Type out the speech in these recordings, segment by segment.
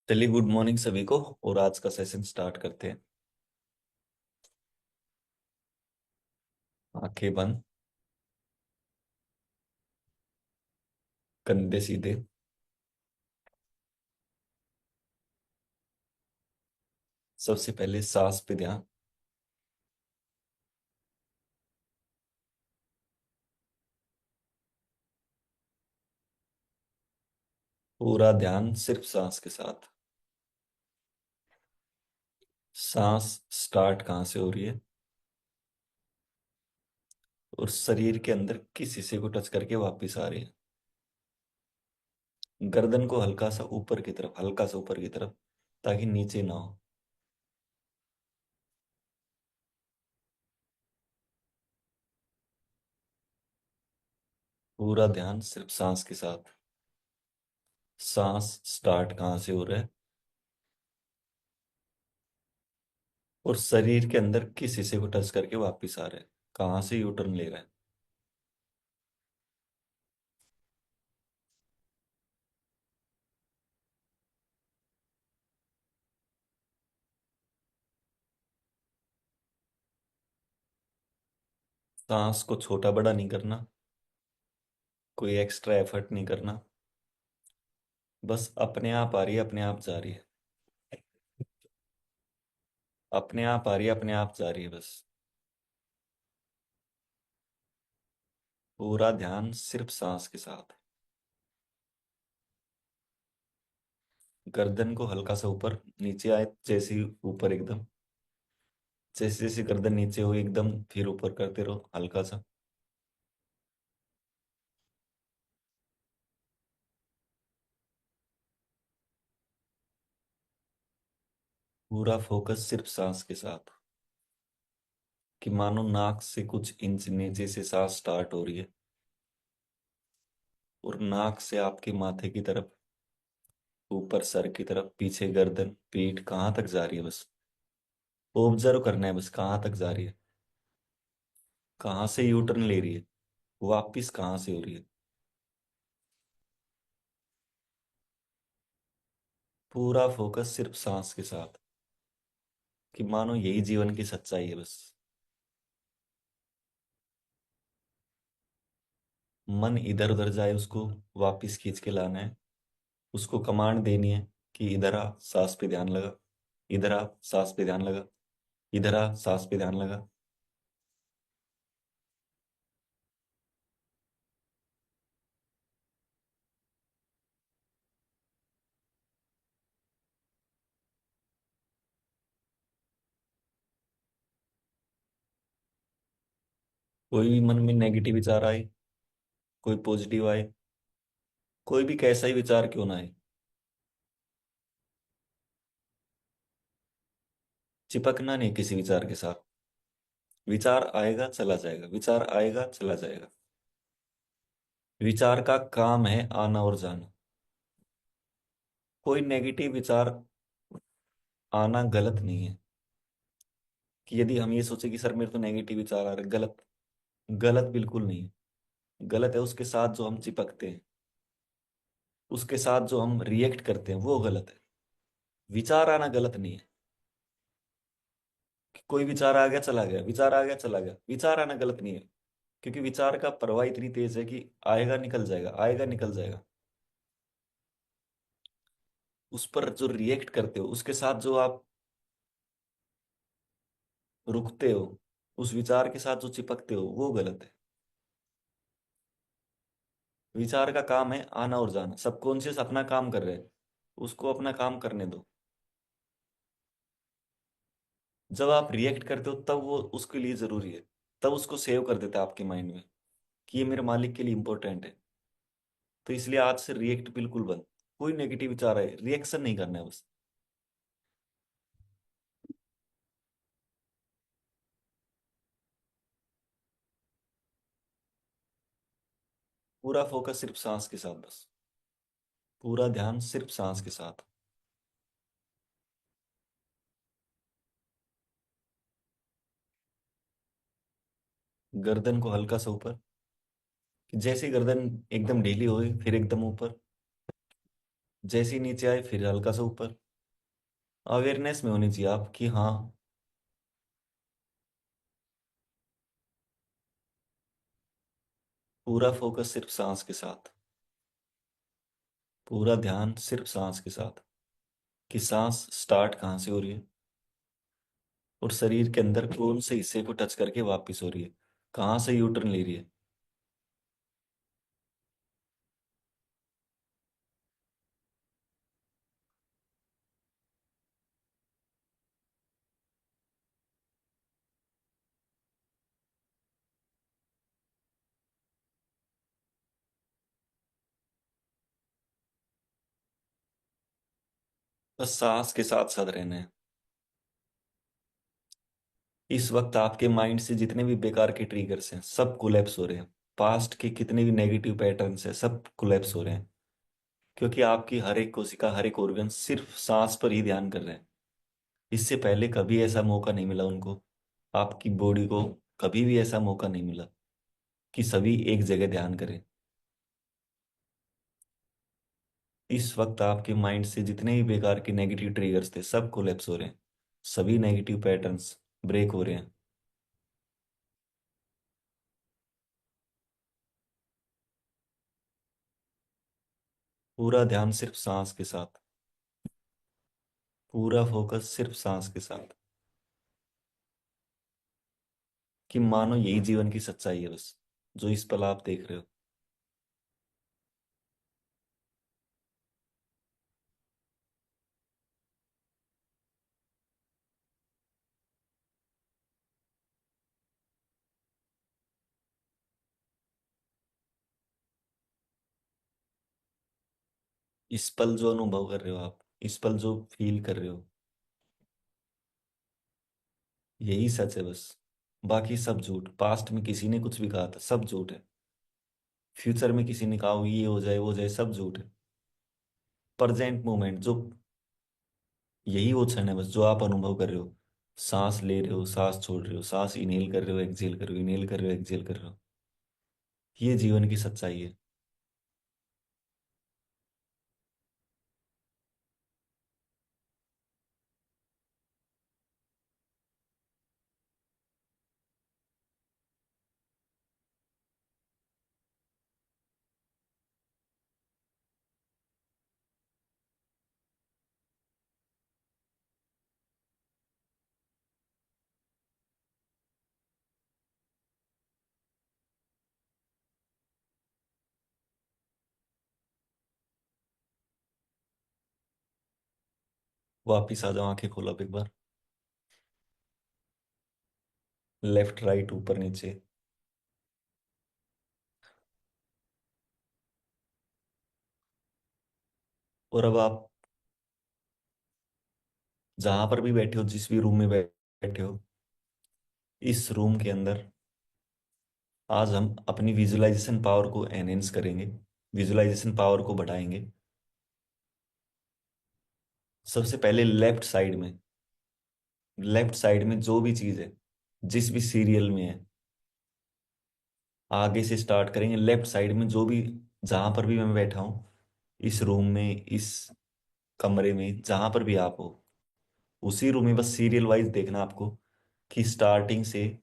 चलिए, good morning सभी को। और आज का सेशन स्टार्ट करते हैं। आंखें बंद, कंधे सीधे। सबसे पहले सांस पे ध्यान। पूरा ध्यान सिर्फ सांस के साथ। सांस स्टार्ट कहाँ से हो रही है और शरीर के अंदर किस हिस्से को टच करके वापस आ रही है। गर्दन को हल्का सा ऊपर की तरफ, हल्का सा ऊपर की तरफ, ताकि नीचे ना हो। पूरा ध्यान सिर्फ सांस के साथ। सांस स्टार्ट कहाँ से हो रहा है और शरीर के अंदर किस हिस्से को टच करके वापस आ रहा है, कहाँ से यू टर्न ले रहा है। सांस को छोटा बड़ा नहीं करना, कोई एक्स्ट्रा एफर्ट नहीं करना। बस अपने आप आ रही है, अपने आप जा रही है। अपने आप आ रही है, अपने आप जा रही है बस। पूरा ध्यान सिर्फ सांस के साथ। गर्दन को हल्का सा ऊपर नीचे आए, जैसे ही ऊपर एकदम, जैसे जैसे गर्दन नीचे हो एकदम, फिर ऊपर करते रहो हल्का सा। पूरा फोकस सिर्फ सांस के साथ। कि मानो नाक से कुछ इंच नीचे से सांस स्टार्ट हो रही है और नाक से आपके माथे की तरफ, ऊपर सर की तरफ, पीछे गर्दन, पीठ, कहाँ तक जा रही है बस। ऑब्जर्व करना है बस, कहाँ तक जा रही है, कहाँ से यू टर्न ले रही है, वापिस कहाँ से हो रही है। पूरा फोकस सिर्फ सांस के साथ। कि मानो यही जीवन की सच्चाई है बस। मन इधर उधर जाए उसको वापिस खींच के लाना है। उसको कमांड देनी है कि इधर आ, सांस पे ध्यान लगा। इधर आ, सांस पे ध्यान लगा। इधर आ, सांस पे ध्यान लगा। कोई भी मन में नेगेटिव विचार आए, कोई पॉजिटिव आए, कोई भी कैसा ही विचार क्यों ना आए, चिपकना नहीं किसी विचार के साथ। विचार आएगा चला जाएगा, विचार आएगा चला जाएगा। विचार का काम है आना और जाना। कोई नेगेटिव विचार आना गलत नहीं है। कि यदि हम ये सोचे कि सर मेरे तो नेगेटिव विचार आ रहे, गलत। गलत बिल्कुल नहीं है। गलत है उसके साथ जो हम चिपकते हैं, उसके साथ जो हम रिएक्ट करते हैं, वो गलत है। विचार आना गलत नहीं है। कि कोई विचार आ गया चला गया, विचार आ गया चला गया, विचार आना गलत नहीं है। क्योंकि विचार का प्रवाह इतनी तेज है कि आएगा निकल जाएगा, आएगा निकल जाएगा। उस पर जो रिएक्ट करते हो, उसके साथ जो आप रुकते हो, उस विचार के साथ जो चिपकते हो, वो गलत है। विचार का काम है आना और जाना। सबकॉन्शियस अपना काम कर रहे हैं, उसको अपना काम करने दो। जब आप रिएक्ट करते हो तब वो उसके लिए जरूरी है। तब उसको सेव कर देता है आपके माइंड में कि ये मेरे मालिक के लिए इंपॉर्टेंट है। तो इसलिए आज से रिएक्ट बिल्कुल बंद। कोई नेगेटिव विचार है, रिएक्शन नहीं करना है बस। पूरा फोकस सिर्फ सांस के साथ बस। पूरा ध्यान सिर्फ सांस के साथ। गर्दन को हल्का सा ऊपर। जैसे ही गर्दन एकदम ढीली हुई, फिर एकदम ऊपर। जैसे ही नीचे आए फिर हल्का सा ऊपर। अवेयरनेस में होनी चाहिए आप कि हाँ। पूरा फोकस सिर्फ सांस के साथ। पूरा ध्यान सिर्फ सांस के साथ, कि सांस स्टार्ट कहाँ से हो रही है और शरीर के अंदर कौन से हिस्से को टच करके वापस हो रही है, कहाँ से यू टर्न ले रही है। बस सांस के साथ साथ रहना है। इस वक्त आपके माइंड से जितने भी बेकार के ट्रिगर्स हैं सब कोलैप्स हो रहे हैं। पास्ट के कितने भी नेगेटिव पैटर्न्स हैं सब कोलैप्स हो रहे हैं, क्योंकि आपकी हर एक कोशिका हर एक ऑर्गन सिर्फ सांस पर ही ध्यान कर रहे हैं। इससे पहले कभी ऐसा मौका नहीं मिला उनको, आपकी बॉडी को कभी भी ऐसा मौका नहीं मिला कि सभी एक जगह ध्यान करें। इस वक्त आपके माइंड से जितने भी बेकार के नेगेटिव ट्रिगर्स थे सब कोलैप्स हो रहे हैं। सभी नेगेटिव पैटर्न्स ब्रेक हो रहे हैं। पूरा ध्यान सिर्फ सांस के साथ। पूरा फोकस सिर्फ सांस के साथ। कि मानो यही जीवन की सच्चाई है बस, जो इस पल आप देख रहे हो। इस पल जो अनुभव कर रहे हो आप, इस पल जो फील कर रहे हो, यही सच है बस। बाकी सब झूठ। पास्ट में किसी ने कुछ भी कहा था सब झूठ है। फ्यूचर में किसी ने कहा हो ये हो जाए सब झूठ है। प्रेजेंट मोमेंट जो, यही वो क्षण है बस जो आप अनुभव कर रहे हो। सांस ले रहे हो, सांस छोड़ रहे हो, सांस इनहेल कर रहे हो, एक्सहेल कर रहे हो, इनहेल कर रहे हो, एक्सहेल कर रहे हो। ये जीवन की सच्चाई है। वापिस आ जाओ, आंखें खोलो अब एक बार। लेफ्ट राइट ऊपर नीचे। और अब आप जहां पर भी बैठे हो, जिस भी रूम में बैठे हो, इस रूम के अंदर आज हम अपनी विजुअलाइजेशन पावर को एनहेंस करेंगे। विजुअलाइजेशन पावर को बढ़ाएंगे। सबसे पहले लेफ्ट साइड में जो भी चीज है, जिस भी सीरियल में है, आगे से स्टार्ट करेंगे। लेफ्ट साइड में जो भी, जहां पर भी मैं बैठा हूं, इस रूम में, इस कमरे में, जहां पर भी आप हो, उसी रूम में बस सीरियल वाइज देखना आपको कि स्टार्टिंग से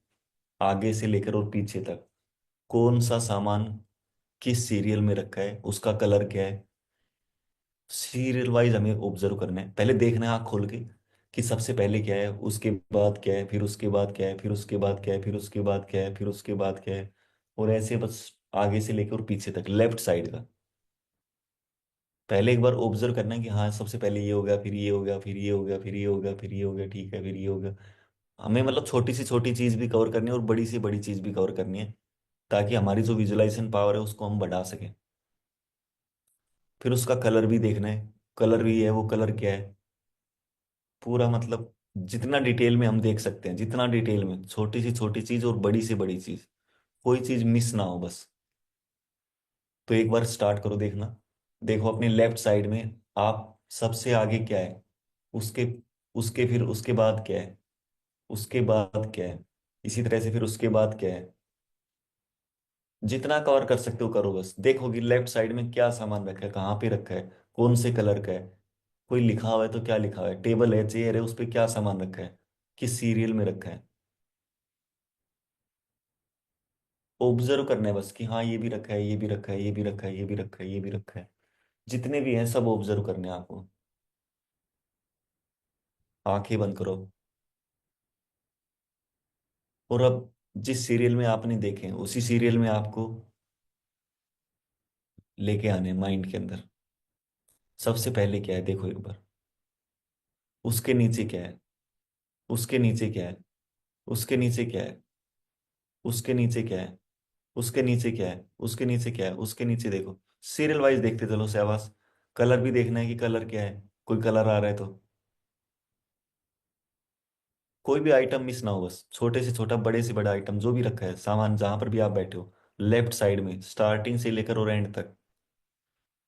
आगे से लेकर और पीछे तक कौन सा सामान किस सीरियल में रखा है, उसका कलर क्या है। सीरियल वाइज हमें ऑब्जर्व करना है। पहले देखना है आँख खोल के कि सबसे पहले क्या है, उसके बाद क्या है, फिर उसके बाद क्या है, फिर उसके बाद क्या है, फिर उसके बाद क्या है, फिर उसके बाद क्या है। और ऐसे बस आगे से लेकर और पीछे तक लेफ्ट साइड का पहले एक बार ऑब्जर्व करना है कि हाँ सबसे पहले ये हो गया, फिर ये हो गया, फिर ये हो गया, फिर ये हो गया, फिर ये हो गया, ठीक है, फिर ये हो गया। हमें मतलब छोटी सी छोटी चीज भी कवर करनी है और बड़ी सी बड़ी चीज भी कवर करनी है, ताकि हमारी जो विजुअलाइजेशन पावर है उसको हम बढ़ा सकें। फिर उसका कलर भी देखना है। कलर भी है, वो कलर क्या है, पूरा मतलब जितना डिटेल में हम देख सकते हैं, जितना डिटेल में, छोटी सी छोटी चीज और बड़ी से बड़ी चीज, कोई चीज मिस ना हो बस। तो एक बार स्टार्ट करो देखना। देखो अपने लेफ्ट साइड में आप सबसे आगे क्या है, उसके उसके फिर उसके बाद क्या है, उसके बाद क्या है, इसी तरह से फिर उसके बाद क्या है। जितना कवर कर सकते हो करो, बस देखो कि लेफ्ट साइड में क्या सामान रखा है, कहाँ पे रखा है, कौन से कलर का है, कोई लिखा हुआ है तो क्या लिखा हुआ है, टेबल है, चेयर है, उस पे क्या सामान रखा है, किस सीरियल में रखा है। ऑब्जर्व करना है बस कि हाँ ये भी रखा है, ये भी रखा है, ये भी रखा है, ये भी रखा है, ये भी रखा है। जितने भी हैं सब ऑब्जर्व करने हैं आपको। आंखें बंद करो। और अब जिस सीरियल में आपने देखे हैं उसी सीरियल में आपको लेके आने माइंड के अंदर। सबसे पहले क्या है देखो एक बार, उसके नीचे क्या है, उसके नीचे क्या है, उसके नीचे क्या है, उसके नीचे क्या है, उसके नीचे क्या है, उसके नीचे क्या है, उसके नीचे देखो। सीरियल वाइज देखते चलो सहवास। कलर भी देखना है कि कलर क्या है, कोई कलर आ रहा है तो। कोई भी आइटम मिस ना हो, बस छोटे से छोटा बड़े से बड़ा आइटम जो भी रखा है सामान जहां पर भी आप बैठे हो, लेफ्ट साइड में स्टार्टिंग से लेकर और एंड तक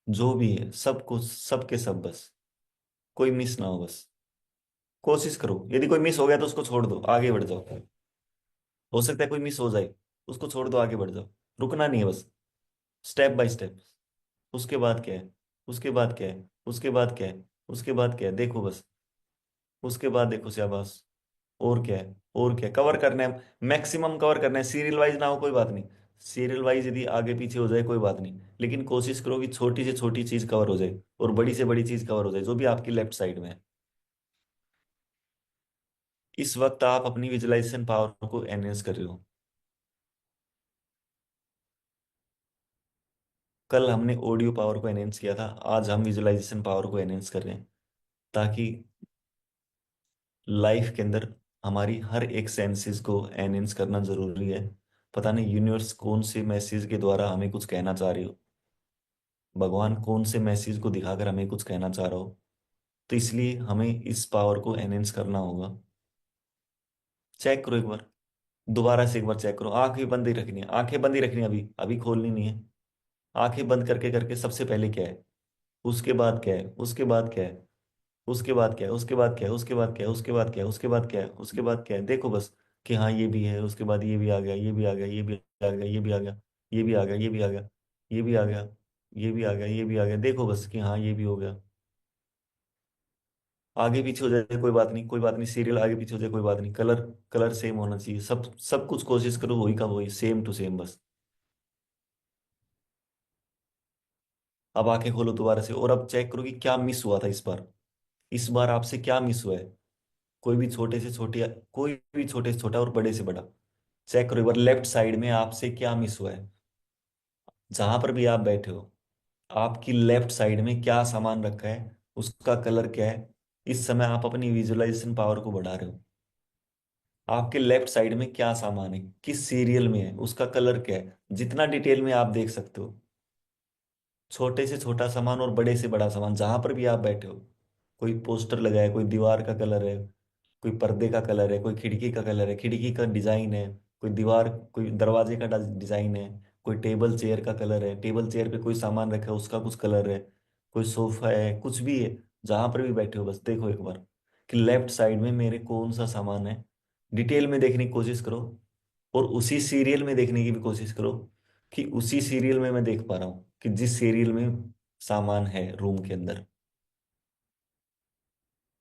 जो भी है सब कुछ, सब के सब, बस कोई मिस ना हो बस। कोशिश करो, यदि कोई मिस हो गया तो उसको छोड़ दो, आगे बढ़ जाओ। हो सकता है कोई मिस हो जाए, उसको छोड़ दो, आगे बढ़ जाओ। रुकना नहीं है बस, स्टेप बाय स्टेप। उसके बाद क्या है, उसके बाद क्या है, उसके बाद क्या है, उसके बाद क्या है देखो बस। उसके बाद देखो शाबाश। और क्या है, और क्या कवर करना है, मैक्सिमम कवर करना है। सीरियल वाइज ना हो कोई बात नहीं, सीरियल वाइज यदि आगे पीछे हो जाए कोई बात नहीं, लेकिन कोशिश करो कि छोटी से छोटी चीज कवर हो जाए और बड़ी से बड़ी चीज कवर हो जाए जो भी आपकी लेफ्ट साइड में है। इस वक्त आप अपनी विजुअलाइजेशन पावर को एनहेंस कर रहे हो। कल हमने ऑडियो पावर को एनहेंस किया था, आज हम विजुअलाइजेशन पावर को एनहेंस कर रहे हैं, ताकि लाइफ के अंदर हमारी हर एक सेंसेस को एनहेंस करना जरूरी है। पता नहीं यूनिवर्स कौन से मैसेज के द्वारा हमें कुछ कहना चाह रही हो, भगवान कौन से मैसेज को दिखाकर हमें कुछ कहना चाह रहा हो, तो इसलिए हमें इस पावर को एनहेंस करना होगा। चेक करो एक बार, दोबारा से एक बार चेक करो। आंखें बंद ही रखनी है, आंखें बंद ही रखनी है, अभी अभी खोलनी नहीं है। आंखें बंद करके करके सबसे पहले क्या है, उसके बाद क्या है, उसके बाद क्या है, उसके बाद क्या है, उसके बाद क्या है, उसके बाद क्या है, उसके बाद क्या है, उसके बाद क्या है, उसके बाद क्या है देखो बस। कि हाँ ये भी है, उसके बाद ये भी आ गया, ये भी आ गया, ये भी आ गया, ये भी आ गया, ये भी आ गया, ये भी आ गया, ये भी आ गया, ये भी आ गया, ये भी आ गया देखो बस कि हाँ ये भी हो गया। आगे पीछे हो जाए कोई बात नहीं, कोई बात नहीं, सीरियल आगे पीछे हो जाए कोई बात नहीं, कलर कलर सेम होना चाहिए, सब सब कुछ कोशिश करो वही का वही, सेम टू सेम बस। अब आंखें खोलो दोबारा से और अब चेक करो कि क्या मिस हुआ था इस बार। इस बार आपसे क्या मिस हुआ है, कोई भी छोटे से छोटे, कोई भी छोटे से छोटा और बड़े से बड़ा। चेक करो एक बार लेफ्ट साइड में आपसे क्या मिस हुआ है, जहां पर भी आप बैठे हो आपकी लेफ्ट साइड में क्या सामान रखा है, उसका कलर क्या है। इस समय आप अपनी विजुअलाइजेशन पावर को बढ़ा रहे हो। आपके लेफ्ट साइड में क्या सामान है, किस सीरियल में है, उसका कलर क्या है, जितना डिटेल में आप देख सकते हो। छोटे से छोटा सामान और बड़े से बड़ा सामान जहां पर भी आप बैठे हो। कोई पोस्टर लगा है, कोई दीवार का कलर है, कोई पर्दे का कलर है, कोई खिड़की का कलर है, खिड़की का डिजाइन है, कोई दीवार, कोई दरवाजे का डिजाइन है, कोई टेबल चेयर का कलर है, टेबल चेयर पे कोई सामान रखा है उसका कुछ कलर है, कोई सोफा है, कुछ भी है। जहां पर भी बैठे हो बस देखो एक बार कि लेफ्ट साइड में मेरे कौन सा सामान है। डिटेल में देखने की कोशिश करो और उसी सीरियल में देखने की भी कोशिश करो कि उसी सीरियल में मैं देख पा रहा हूँ कि जिस सीरियल में सामान है रूम के अंदर।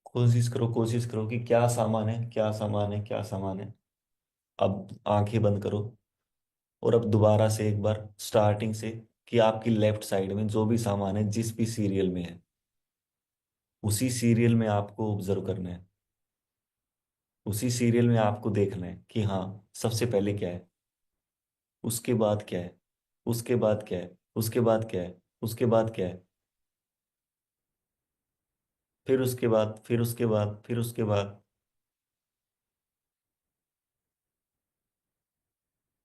कोशिश करो कि क्या सामान है, क्या सामान है, क्या सामान है। अब आंखें बंद करो और अब दोबारा से एक बार स्टार्टिंग से, कि आपकी लेफ्ट साइड में जो भी सामान है जिस भी सीरियल में है उसी सीरियल में आपको ऑब्जर्व करना है। उसी सीरियल में आपको देखना है कि हाँ सबसे पहले क्या है, उसके बाद क्या है, उसके बाद क्या है, उसके बाद क्या है, उसके बाद क्या है, फिर उसके बाद, फिर उसके बाद, फिर उसके बाद।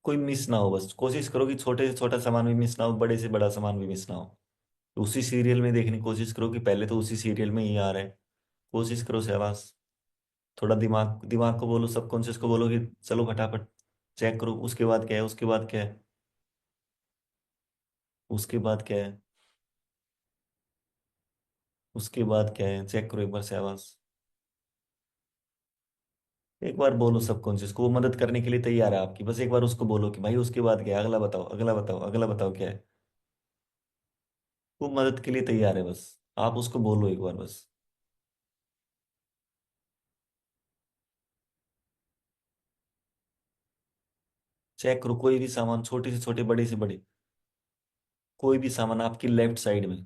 कोई मिस ना हो, बस कोशिश करो कि छोटे से छोटा सामान भी मिस ना हो, बड़े से बड़ा सामान भी मिस ना हो। उसी सीरियल में देखने की कोशिश करो कि पहले तो उसी सीरियल में ही आ रहा है। कोशिश करो शहबाज। थोड़ा दिमाग दिमाग को बोलो, सबकॉन्शियस को बोलो कि चलो फटाफट चेक करो उसके बाद क्या है, उसके बाद क्या है, उसके बाद क्या है, उसके बाद क्या है, चेक करो एक बार शहबाज। एक बार बोलो सबकॉन्शियस को, वो मदद करने के लिए तैयार है आपकी, बस एक बार उसको बोलो कि भाई उसके बाद क्या है, अगला बताओ, अगला बताओ, अगला बताओ क्या है। वो मदद के लिए तैयार है, बस आप उसको बोलो एक बार बस। चेक करो कोई भी सामान, छोटे से छोटे, बड़े से बड़े, कोई भी सामान आपकी लेफ्ट साइड में,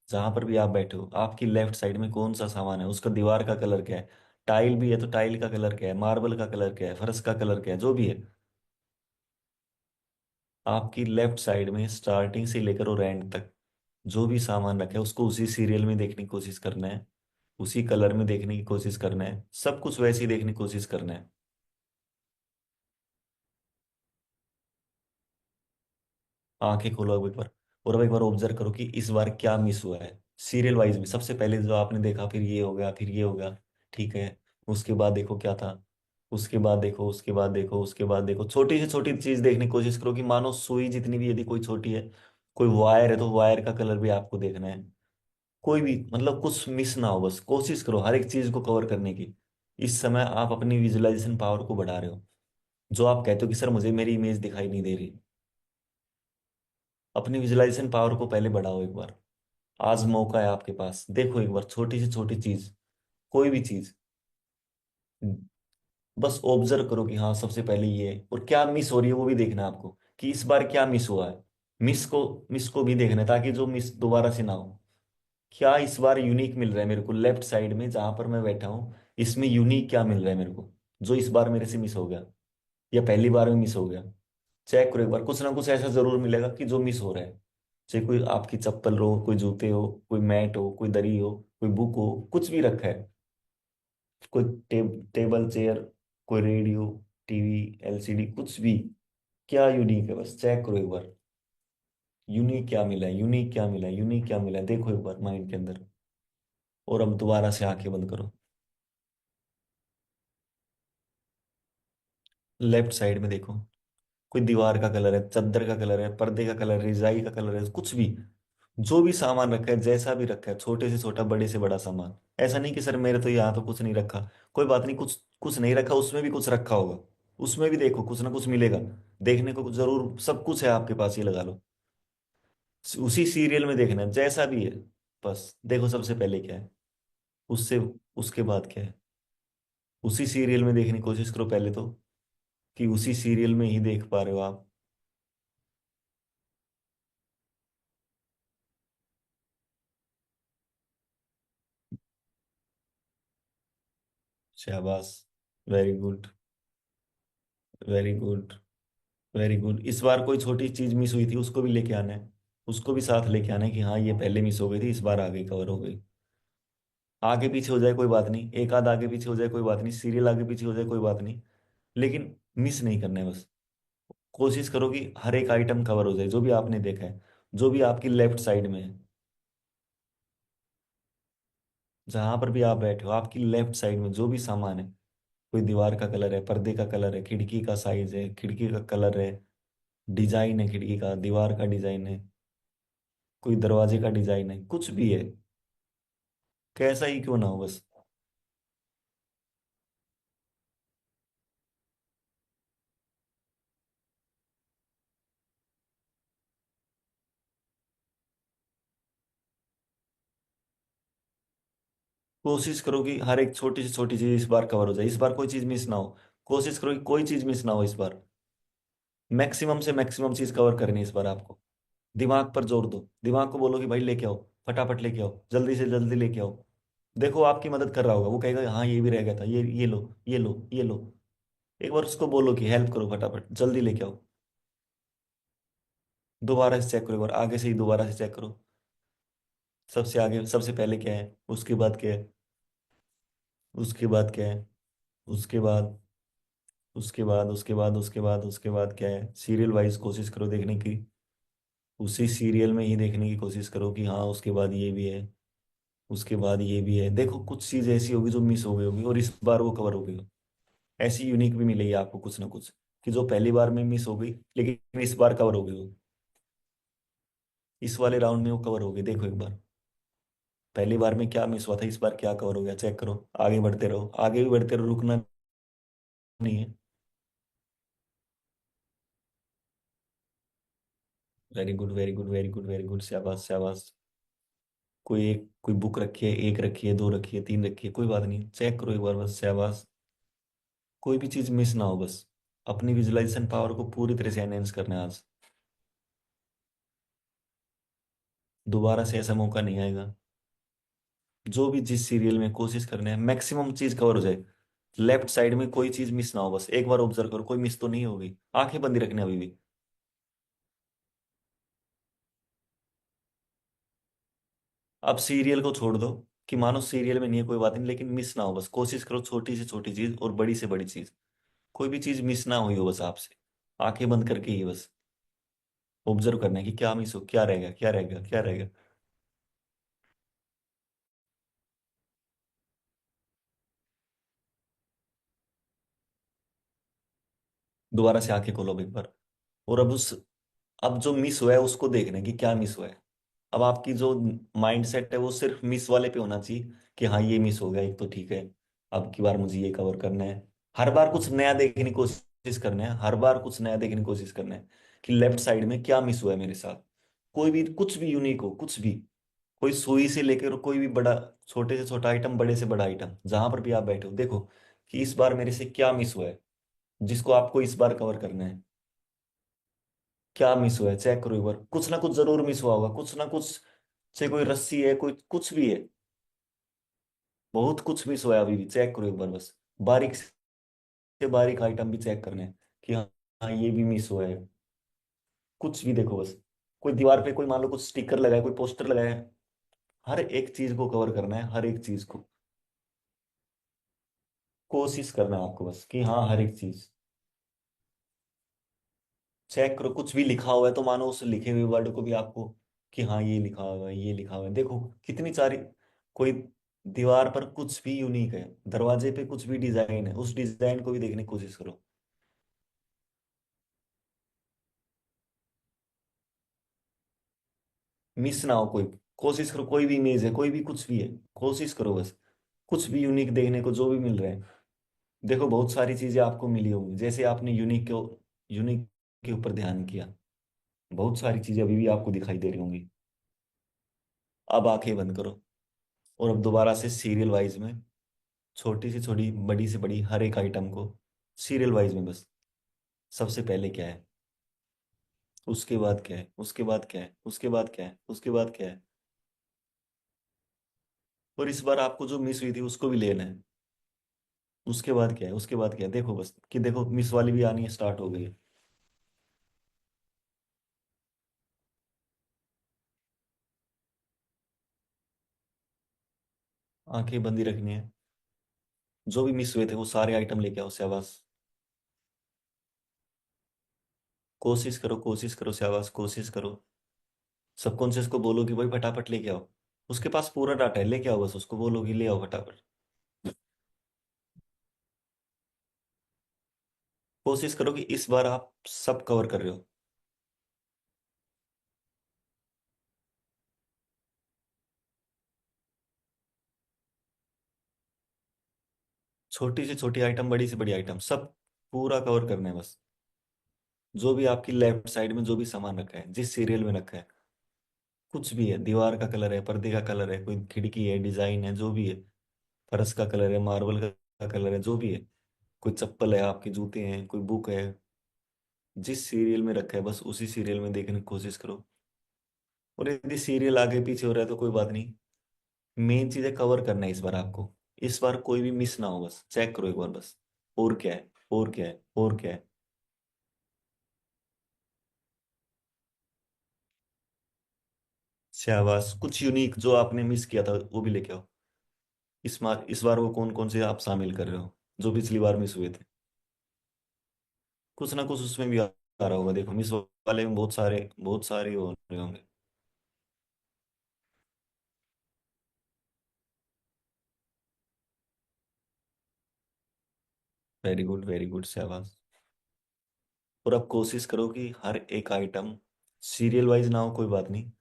जहां पर भी आप बैठे हो, आपकी लेफ्ट साइड में कौन सा सामान है, उसका दीवार का कलर क्या है। टाइल भी है तो टाइल का कलर क्या है, मार्बल का कलर क्या है, फर्श का कलर क्या है, जो भी है, आपकी लेफ्ट साइड में स्टार्टिंग से लेकर और एंड तक जो भी सामान रखा है उसको उसी सीरियल में देखने की कोशिश करना है, उसी कलर में देखने की कोशिश करना है, सब कुछ वैसे ही देखने की कोशिश करना है। आंखें खोलो अब एक बार, और अब एक बार ऑब्जर्व करो कि इस बार क्या मिस हुआ है, सीरियल वाइज में सबसे पहले जो आपने देखा, फिर ये हो गया, फिर ये हो गया, ठीक है। उसके बाद देखो क्या था, उसके बाद देखो, उसके बाद देखो, उसके बाद देखो, छोटी से छोटी चीज देखने की कोशिश करो कि मानो सुई जितनी भी यदि कोई छोटी है, कोई वायर है तो वायर का कलर भी आपको देखना है। कोई भी मतलब कुछ मिस ना हो, बस कोशिश करो हर एक चीज को कवर करने की। इस समय आप अपनी विजुअलाइजेशन पावर को बढ़ा रहे हो। जो आप कहते हो कि सर मुझे मेरी इमेज दिखाई नहीं दे रही, अपनी विजुअलाइजेशन पावर को पहले बढ़ाओ एक बार। आज मौका है आपके पास, देखो एक बार छोटी से छोटी चीज, कोई भी चीज, बस ऑब्जर्व करो कि हाँ सबसे पहले ये है, और क्या मिस हो रही है वो भी देखना है आपको, कि इस बार क्या मिस हुआ है। मिस को भी देखना है ताकि जो मिस दोबारा से ना हो। क्या इस बार यूनिक मिल रहा है मेरे को लेफ्ट साइड में जहां पर मैं बैठा हूँ, इसमें यूनिक क्या मिल रहा है मेरे को, जो इस बार मेरे से मिस हो गया, या पहली बार में मिस हो गया। चेक करो एक बार, कुछ ना कुछ ऐसा जरूर मिलेगा कि जो मिस हो रहा है। चाहे कोई आपकी चप्पल हो, कोई जूते हो, कोई मैट हो, कोई दरी हो, कोई बुक हो, कुछ भी रखा है, कोई टेबल चेयर, कोई रेडियो, टीवी, एलसीडी, कुछ भी। क्या यूनिक है, बस चेक करो एक बार। यूनिक क्या मिला है, यूनिक क्या मिला है, यूनिक क्या मिला है, देखो एक बार माइंड के अंदर। और अब दोबारा से आंखें बंद करो। लेफ्ट साइड में देखो, कोई दीवार का कलर है, चादर का कलर है, पर्दे का कलर है, रजाई का कलर है, कुछ भी, जो भी सामान रखा है, जैसा भी रखा है, छोटे से छोटा, बड़े से बड़ा सामान। ऐसा नहीं कि सर मेरे तो यहाँ तो कुछ नहीं रखा। कोई बात नहीं, कुछ कुछ नहीं रखा, उसमें भी कुछ रखा होगा। उसमें भी देखो, कुछ ना कुछ मिलेगा देखने को, कुछ जरूर, सब कुछ है आपके पास, ये लगा लो। उसी सीरियल में देखना है जैसा भी है, बस देखो सबसे पहले क्या है, उससे उसके बाद क्या है। उसी सीरियल में देखने की कोशिश करो पहले तो, कि उसी सीरियल में ही देख पा रहे हो आप। शाबाश, very good, very good, very good. इस बार कोई छोटी चीज मिस हुई थी उसको भी लेके आना है, उसको भी साथ लेके आना है कि हाँ ये पहले मिस हो गई थी, इस बार आ गई, कवर हो गई। आगे पीछे हो जाए कोई बात नहीं, एक आध आगे पीछे हो जाए कोई बात नहीं, सीरियल आगे पीछे हो जाए कोई बात नहीं, लेकिन मिस नहीं करना है बस। कोशिश करो कि हर एक आइटम कवर हो जाए जो भी आपने देखा है, जो भी आपकी लेफ्ट साइड में है, जहां पर भी आप बैठे हो, आपकी लेफ्ट साइड में जो भी सामान है, कोई दीवार का कलर है, पर्दे का कलर है, खिड़की का साइज है, खिड़की का कलर है, डिजाइन है, खिड़की का, दीवार का डिजाइन है, कोई दरवाजे का डिजाइन है, कुछ भी है, कैसा ही क्यों ना हो, बस कोशिश करो कि हर एक छोटी से छोटी चीज इस बार कवर हो जाए, इस बार कोई चीज मिस ना हो। कोशिश करो कि कोई चीज मिस ना हो इस बार। मैक्सिमम से मैक्सिमम चीज कवर करनी है इस बार आपको। दिमाग पर जोर दो, दिमाग को बोलो कि भाई लेके आओ, फटाफट लेके आओ, जल्दी से जल्दी लेके आओ। देखो आपकी मदद कर रहा होगा, वो कहेगा हाँ ये भी रह गया था, ये लो, ये लो, ये लो। एक बार उसको बोलो कि हेल्प करो, फटाफट जल्दी लेके आओ। दोबारा से चेक करो एक बार, आगे से ही दोबारा से चेक करो। सबसे आगे, सबसे पहले क्या है, उसके बाद क्या है, उसके बाद क्या है, उसके बाद, उसके बाद, उसके बाद, उसके बाद, उसके बाद क्या है, सीरियल वाइज कोशिश करो देखने की। उसी सीरियल में ही देखने की कोशिश करो कि हाँ उसके बाद ये भी है, उसके बाद ये भी है। देखो कुछ चीज ऐसी होगी जो मिस हो गई होगी और इस बार वो कवर हो गई हो। ऐसी यूनिक भी मिलेगी आपको कुछ ना कुछ, कि जो पहली बार में मिस हो गई लेकिन इस बार कवर हो गई हो, इस वाले राउंड में वो कवर हो गई। देखो एक बार, पहली बार में क्या मिस हुआ था, इस बार क्या कवर हो गया, चेक करो। आगे बढ़ते रहो, आगे भी बढ़ते रहो, रुकना नहीं है। Very good very good very good very good, शाबाश शाबाश। कोई बुक रखी है, एक रखी है, दो रखी है, तीन रखी है, कोई बात नहीं, चेक करो एक बार बस, शाबाश। कोई भी चीज मिस ना हो बस। अपनी विजुअलाइजेशन पावर को पूरी तरह से एनहेंस करना है आज। दोबारा से ऐसा मौका नहीं आएगा। जो भी जिस सीरियल में कोशिश करने हैं मैक्सिमम चीज कवर हो जाए। लेफ्ट साइड में कोई चीज मिस ना हो, बस एक बार ऑब्जर्व करो, कोई मिस तो नहीं होगी। आंखें बंदी रखने अभी भी। अब सीरियल को छोड़ दो, कि मानो सीरियल में नहीं है, कोई बात नहीं, लेकिन मिस ना हो बस, कोशिश करो छोटी से छोटी चीज और बड़ी से बड़ी चीज, कोई भी चीज मिस ना हुई हो बस आपसे। आंखें बंद करके ही बस ऑब्जर्व करना है कि क्या मिस हो, क्या रहेगा, क्या रहेगा, क्या रहेगा। दोबारा से आंखें खोलो अब एक बार। और अब जो मिस हुआ है उसको देखना है कि क्या मिस हुआ है। अब आपकी जो माइंड सेट है वो सिर्फ मिस वाले पे होना चाहिए, कि हाँ ये मिस हो गया एक तो ठीक है, अब की बार मुझे ये कवर करना है। हर बार कुछ नया देखने की कोशिश करना है, हर बार कुछ नया देखने की कोशिश करना है, कि लेफ्ट साइड में क्या मिस हुआ है मेरे साथ। कोई भी कुछ भी यूनिक हो, कुछ भी, कोई सुई से लेकर कोई भी बड़ा, छोटे से छोटा आइटम, बड़े से बड़ा आइटम, जहां पर भी आप बैठे हो देखो कि इस बार मेरे से क्या मिस हुआ है, जिसको आपको इस बार कवर करना है। क्या मिस हुआ है चेक करो एक बार, कुछ ना कुछ जरूर मिस हुआ होगा, कुछ ना कुछ। से कोई रस्सी है, कोई कुछ भी है, बहुत कुछ मिस हुआ है अभी भी, चेक करो एक बार बस। बारीक से बारीक आइटम भी चेक करने हैं, कि हाँ, हाँ ये भी मिस हुआ है। कुछ भी देखो बस। कोई दीवार पे कोई मान लो कुछ स्टिकर लगाया, कोई पोस्टर लगाया है, हर एक चीज को कवर करना है, हर एक चीज को कोशिश करना है आपको बस, कि हाँ हर एक चीज चेक करो। कुछ भी लिखा हुआ है तो मानो उस लिखे हुए वर्ड को भी आपको, कि हाँ ये लिखा हुआ है, ये लिखा हुआ है, देखो कितनी सारी। कोई दीवार पर कुछ भी यूनिक है, दरवाजे पे कुछ भी डिजाइन है, उस डिजाइन को भी देखने की कोशिश करो। मिस ना हो कोई। कोशिश करो, कोई भी इमेज है, कोई भी कुछ भी है, कोशिश करो बस, कुछ भी यूनिक देखने को जो भी मिल रहा है। देखो बहुत सारी चीजें आपको मिली होंगी, जैसे आपने यूनिक के ऊपर ध्यान किया, बहुत सारी चीजें अभी भी आपको दिखाई दे रही होंगी। अब आंखें बंद करो, और अब दोबारा से सीरियल वाइज में, छोटी से छोटी, बड़ी से बड़ी, हर एक आइटम को सीरियल वाइज में बस। सबसे पहले क्या है, उसके बाद क्या है, उसके बाद क्या है, उसके बाद क्या है, उसके बाद क्या है। और इस बार आपको जो मिस हुई थी उसको भी लेना है। उसके बाद क्या है, उसके बाद क्या है, देखो बस, कि देखो मिस वाली भी आनी है, स्टार्ट हो गई है। आंखें बंदी रखनी है। जो भी मिस हुए थे वो सारे आइटम लेके आओ शाबाश। कोशिश करो, कोशिश करो शाबाश, कोशिश करो। सबकॉन्शियस को बोलो कि भाई फटाफट लेके आओ। उसके पास पूरा डाटा है, लेके आओ बस, उसको बोलो कि ले आओ फटाफट। कोशिश करो कि इस बार आप सब कवर कर रहे हो। छोटी से छोटी आइटम, बड़ी से बड़ी आइटम, सब पूरा कवर करना है बस। जो भी आपकी लेफ्ट साइड में जो भी सामान रखा है, जिस सीरियल में रखा है, कुछ भी है, दीवार का कलर है, पर्दे का कलर है, कोई खिड़की है, डिजाइन है, जो भी है, फर्श का कलर है, मार्बल का कलर है, जो भी है, कोई चप्पल है, आपके जूते हैं, कोई बुक है, जिस सीरियल में रखा है बस उसी सीरियल में देखने की कोशिश करो। और यदि सीरियल आगे पीछे हो रहा है तो कोई बात नहीं, मेन चीजें कवर करना है इस बार आपको। इस बार कोई भी मिस ना हो, बस चेक करो एक बार बस। और क्या है, और क्या है, और क्या है। शाबाश, कुछ यूनिक जो आपने मिस किया था वो भी लेके आओ। इस बार वो कौन कौन से आप शामिल कर रहे हो, जो पिछली बार मिस हुए थे। कुछ ना कुछ उसमें भी आ रहा होगा, देखो मिस वाले में बहुत सारे हो रहे होंगे। वेरी गुड वेरी गुड, शाबाश। और अब कोशिश करो कि हर एक आइटम सीरियल वाइज ना हो, कोई बात नहीं,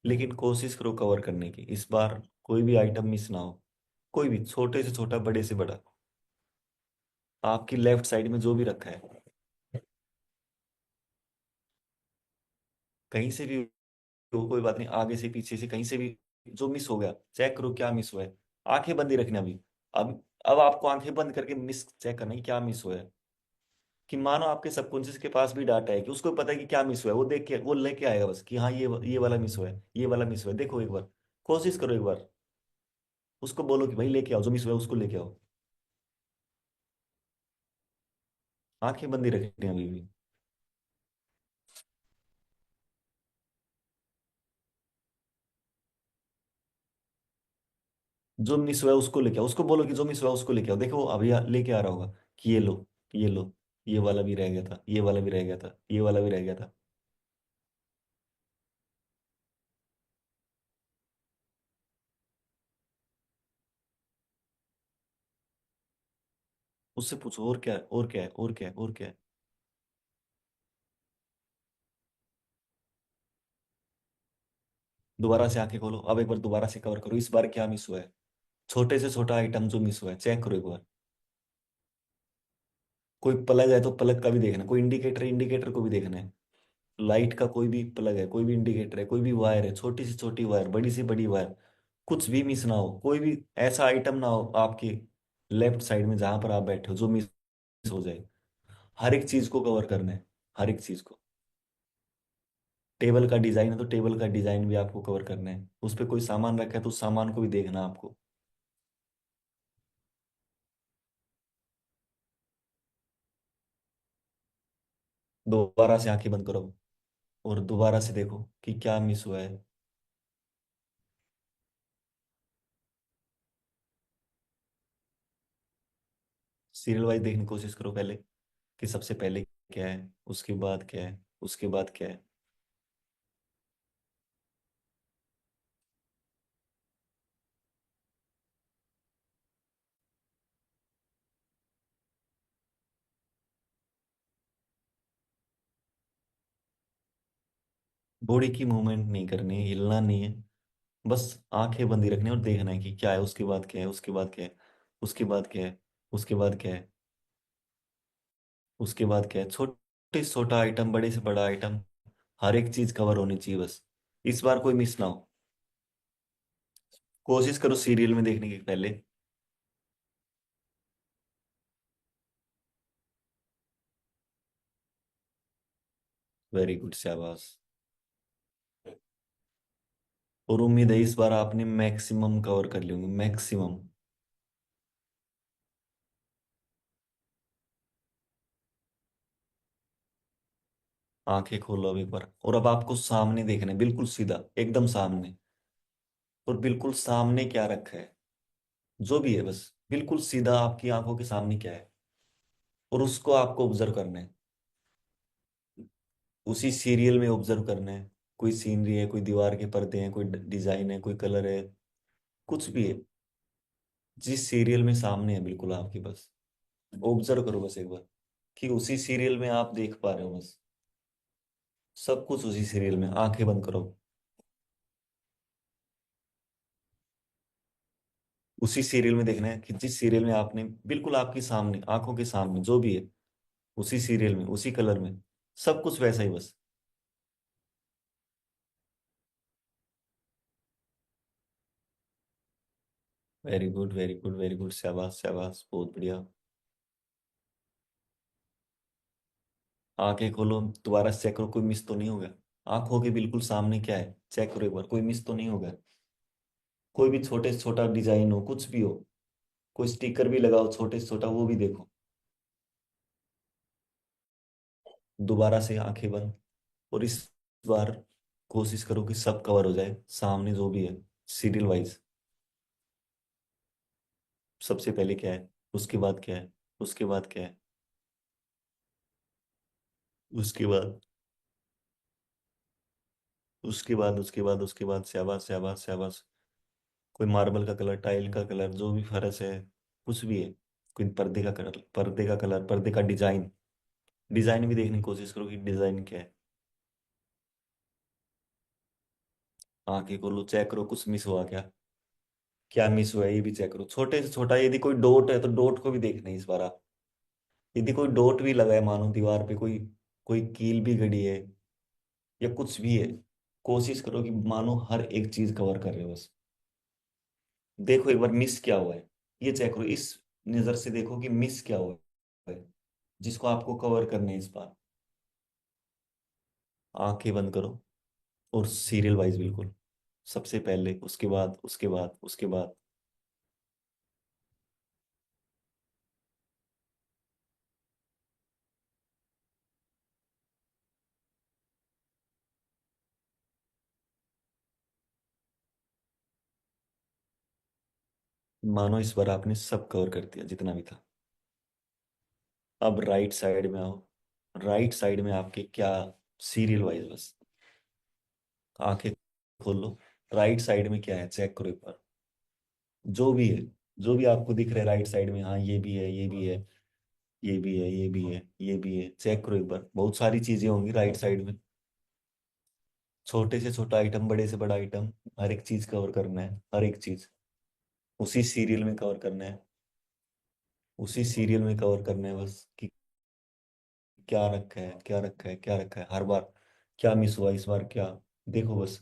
लेकिन कोशिश करो कवर करने की इस बार। कोई भी आइटम मिस ना हो, कोई भी, छोटे से छोटा, बड़े से बड़ा। आपकी लेफ्ट साइड में जो भी रखा है, कहीं से भी हो कोई बात नहीं, आगे से पीछे से कहीं से भी जो मिस हो गया, चेक करो क्या मिस हुआ है। आंखें बंद ही रखना अभी। अब आपको आंखें बंद करके मिस चेक करना है कि क्या मिस हुआ है। कि मानो आपके सबकॉन्शियस के पास भी डाटा है कि उसको पता है कि क्या मिस हुआ है, वो देख के वो लेके आएगा बस कि हाँ ये वाला मिस हुआ है, ये वाला मिस हुआ है, देखो एक बार, कोशिश करो एक बार। उसको बोलो कि भाई लेके आओ जो मिस हुआ है उसको लेके आओ। आंखें बंद ही रखनी है अभी भी। जो मिस हुआ है उसको लेके आओ, उसको बोलो कि जो मिस हुआ है उसको लेके आओ, देखो वो अभी लेके आ रहा होगा कि ये लो, ये लो, ये वाला भी रह गया था, ये वाला भी रह गया था, ये वाला भी रह गया था। उससे पूछो और क्या है, और क्या है, और क्या है, और क्या है। दोबारा से आंखें खोलो, अब एक बार दोबारा से कवर करो, इस बार क्या मिस हुआ है। छोटे से छोटा आइटम जो मिस हुआ है चेक करो एक बार। कोई प्लग है तो प्लग का भी देखना, कोई इंडिकेटर है इंडिकेटर को भी देखना है। लाइट का कोई भी प्लग है, कोई भी इंडिकेटर है, कोई भी वायर है, छोटी से छोटी वायर, बड़ी से बड़ी वायर, कुछ भी मिस ना हो, कोई भी ऐसा आइटम ना हो आपके लेफ्ट साइड में जहां पर आप बैठे हो जो मिस हो जाए। हर एक चीज को कवर करना है, हर एक चीज को। टेबल का डिजाइन है तो टेबल का डिजाइन भी आपको कवर करना है, उस पर कोई सामान रखा है तो उस सामान को भी देखना है आपको। दोबारा से आंखें बंद करो और दोबारा से देखो कि क्या मिस हुआ है। सीरियल वाइज देखने की कोशिश करो पहले, कि सबसे पहले क्या है, उसके बाद क्या है, उसके बाद क्या है। बॉडी की मूवमेंट नहीं करनी है, हिलना नहीं है, बस आंखें बंदी रखनी है और देखना है कि क्या है, उसके बाद क्या है, उसके बाद क्या है, उसके बाद क्या है, उसके बाद क्या है, उसके बाद क्या है। छोटे से छोटा आइटम, बड़े से बड़ा आइटम, हर एक चीज कवर होनी चाहिए बस, इस बार कोई मिस ना हो। कोशिश करो सीरियल में देखने की पहले। वेरी गुड, शाबाश। और उम्मीद है इस बार आपने मैक्सिमम कवर कर लिए होंगे, मैक्सिमम। आंखें खोलो अब एक बार, और अब आपको सामने देखना है, बिल्कुल सीधा एकदम सामने। और बिल्कुल सामने क्या रखा है, जो भी है बस बिल्कुल सीधा आपकी आंखों के सामने क्या है, और उसको आपको ऑब्जर्व करना है। उसी सीरियल में ऑब्जर्व करना है। कोई सीनरी है, कोई दीवार के पर्दे हैं, कोई डिजाइन है, कोई कलर है, कुछ भी है, जिस सीरियल में सामने है बिल्कुल आपके, बस ऑब्जर्व करो बस एक बार, कि उसी सीरियल में आप देख पा रहे हो बस, सब कुछ उसी सीरियल में। आंखें बंद करो। उसी सीरियल में देखना है कि जिस सीरियल में आपने बिल्कुल आपके सामने, आंखों के सामने जो भी है, उसी सीरियल में, उसी कलर में, सब कुछ वैसा ही बस। Very good, very good, very good, शाबाश शाबाश, बहुत बढ़िया। आंखें खोलो, दोबारा चेक करो कोई मिस तो नहीं होगा। आंखों के बिल्कुल सामने क्या है चेक करो एक बार, कोई मिस तो नहीं होगा। कोई भी छोटे से छोटा डिजाइन हो, कुछ भी हो, कोई स्टिकर भी लगाओ छोटे से छोटा, वो भी देखो। दोबारा से आंखें बंद, और इस बार कोशिश करो कि सब कवर हो जाए सामने जो भी है, सीरियल वाइज। सबसे पहले क्या है, उसके बाद क्या है, उसके बाद क्या है, उसके बाद, उसके बाद, उसके बाद, उसके बाद, शाबाश शाबाश शाबाश। कोई मार्बल का कलर, टाइल का कलर, जो भी फर्श है, कुछ भी है। कोई पर्दे का कलर, पर्दे का कलर, पर्दे का डिजाइन, डिजाइन भी देखने की कोशिश करो कि डिजाइन क्या है। आंखें खोलो, चेक करो कुछ मिस हुआ क्या, क्या मिस हुआ है ये भी चेक करो। छोटे से छोटा यदि कोई डॉट है तो डॉट को भी देखना है इस बार आप। यदि कोई डॉट भी लगा है, मानो दीवार पे कोई कोई कील भी गड़ी है या कुछ भी है, कोशिश करो कि मानो हर एक चीज कवर कर रहे हो बस। देखो एक बार मिस क्या हुआ है, ये चेक करो, इस नजर से देखो कि मिस क्या हुआ है जिसको आपको कवर करना है इस बार। आंखें बंद करो और सीरियल वाइज बिल्कुल, सबसे पहले, उसके बाद, उसके बाद, उसके बाद। मानो इस बार आपने सब कवर कर दिया जितना भी था। अब राइट साइड में आओ। राइट साइड में आपके क्या, सीरियल वाइज बस, आंखें खोल लो। राइट साइड में क्या है चेक करो एक बार, जो भी है, जो भी आपको दिख रहा है राइट साइड में, हाँ ये भी है, ये भी है, ये भी है, ये भी है, ये भी है, चेक करो एक बार, बहुत सारी चीजें होंगी राइट साइड में। छोटे से छोटा आइटम, बड़े से बड़ा आइटम, हर एक चीज कवर करना है, हर एक चीज उसी सीरियल में कवर करना है, उसी सीरियल में कवर करना है बस कि क्या रखा है, क्या रखा है, क्या रखा है, हर बार क्या मिस हुआ इस बार क्या। देखो बस,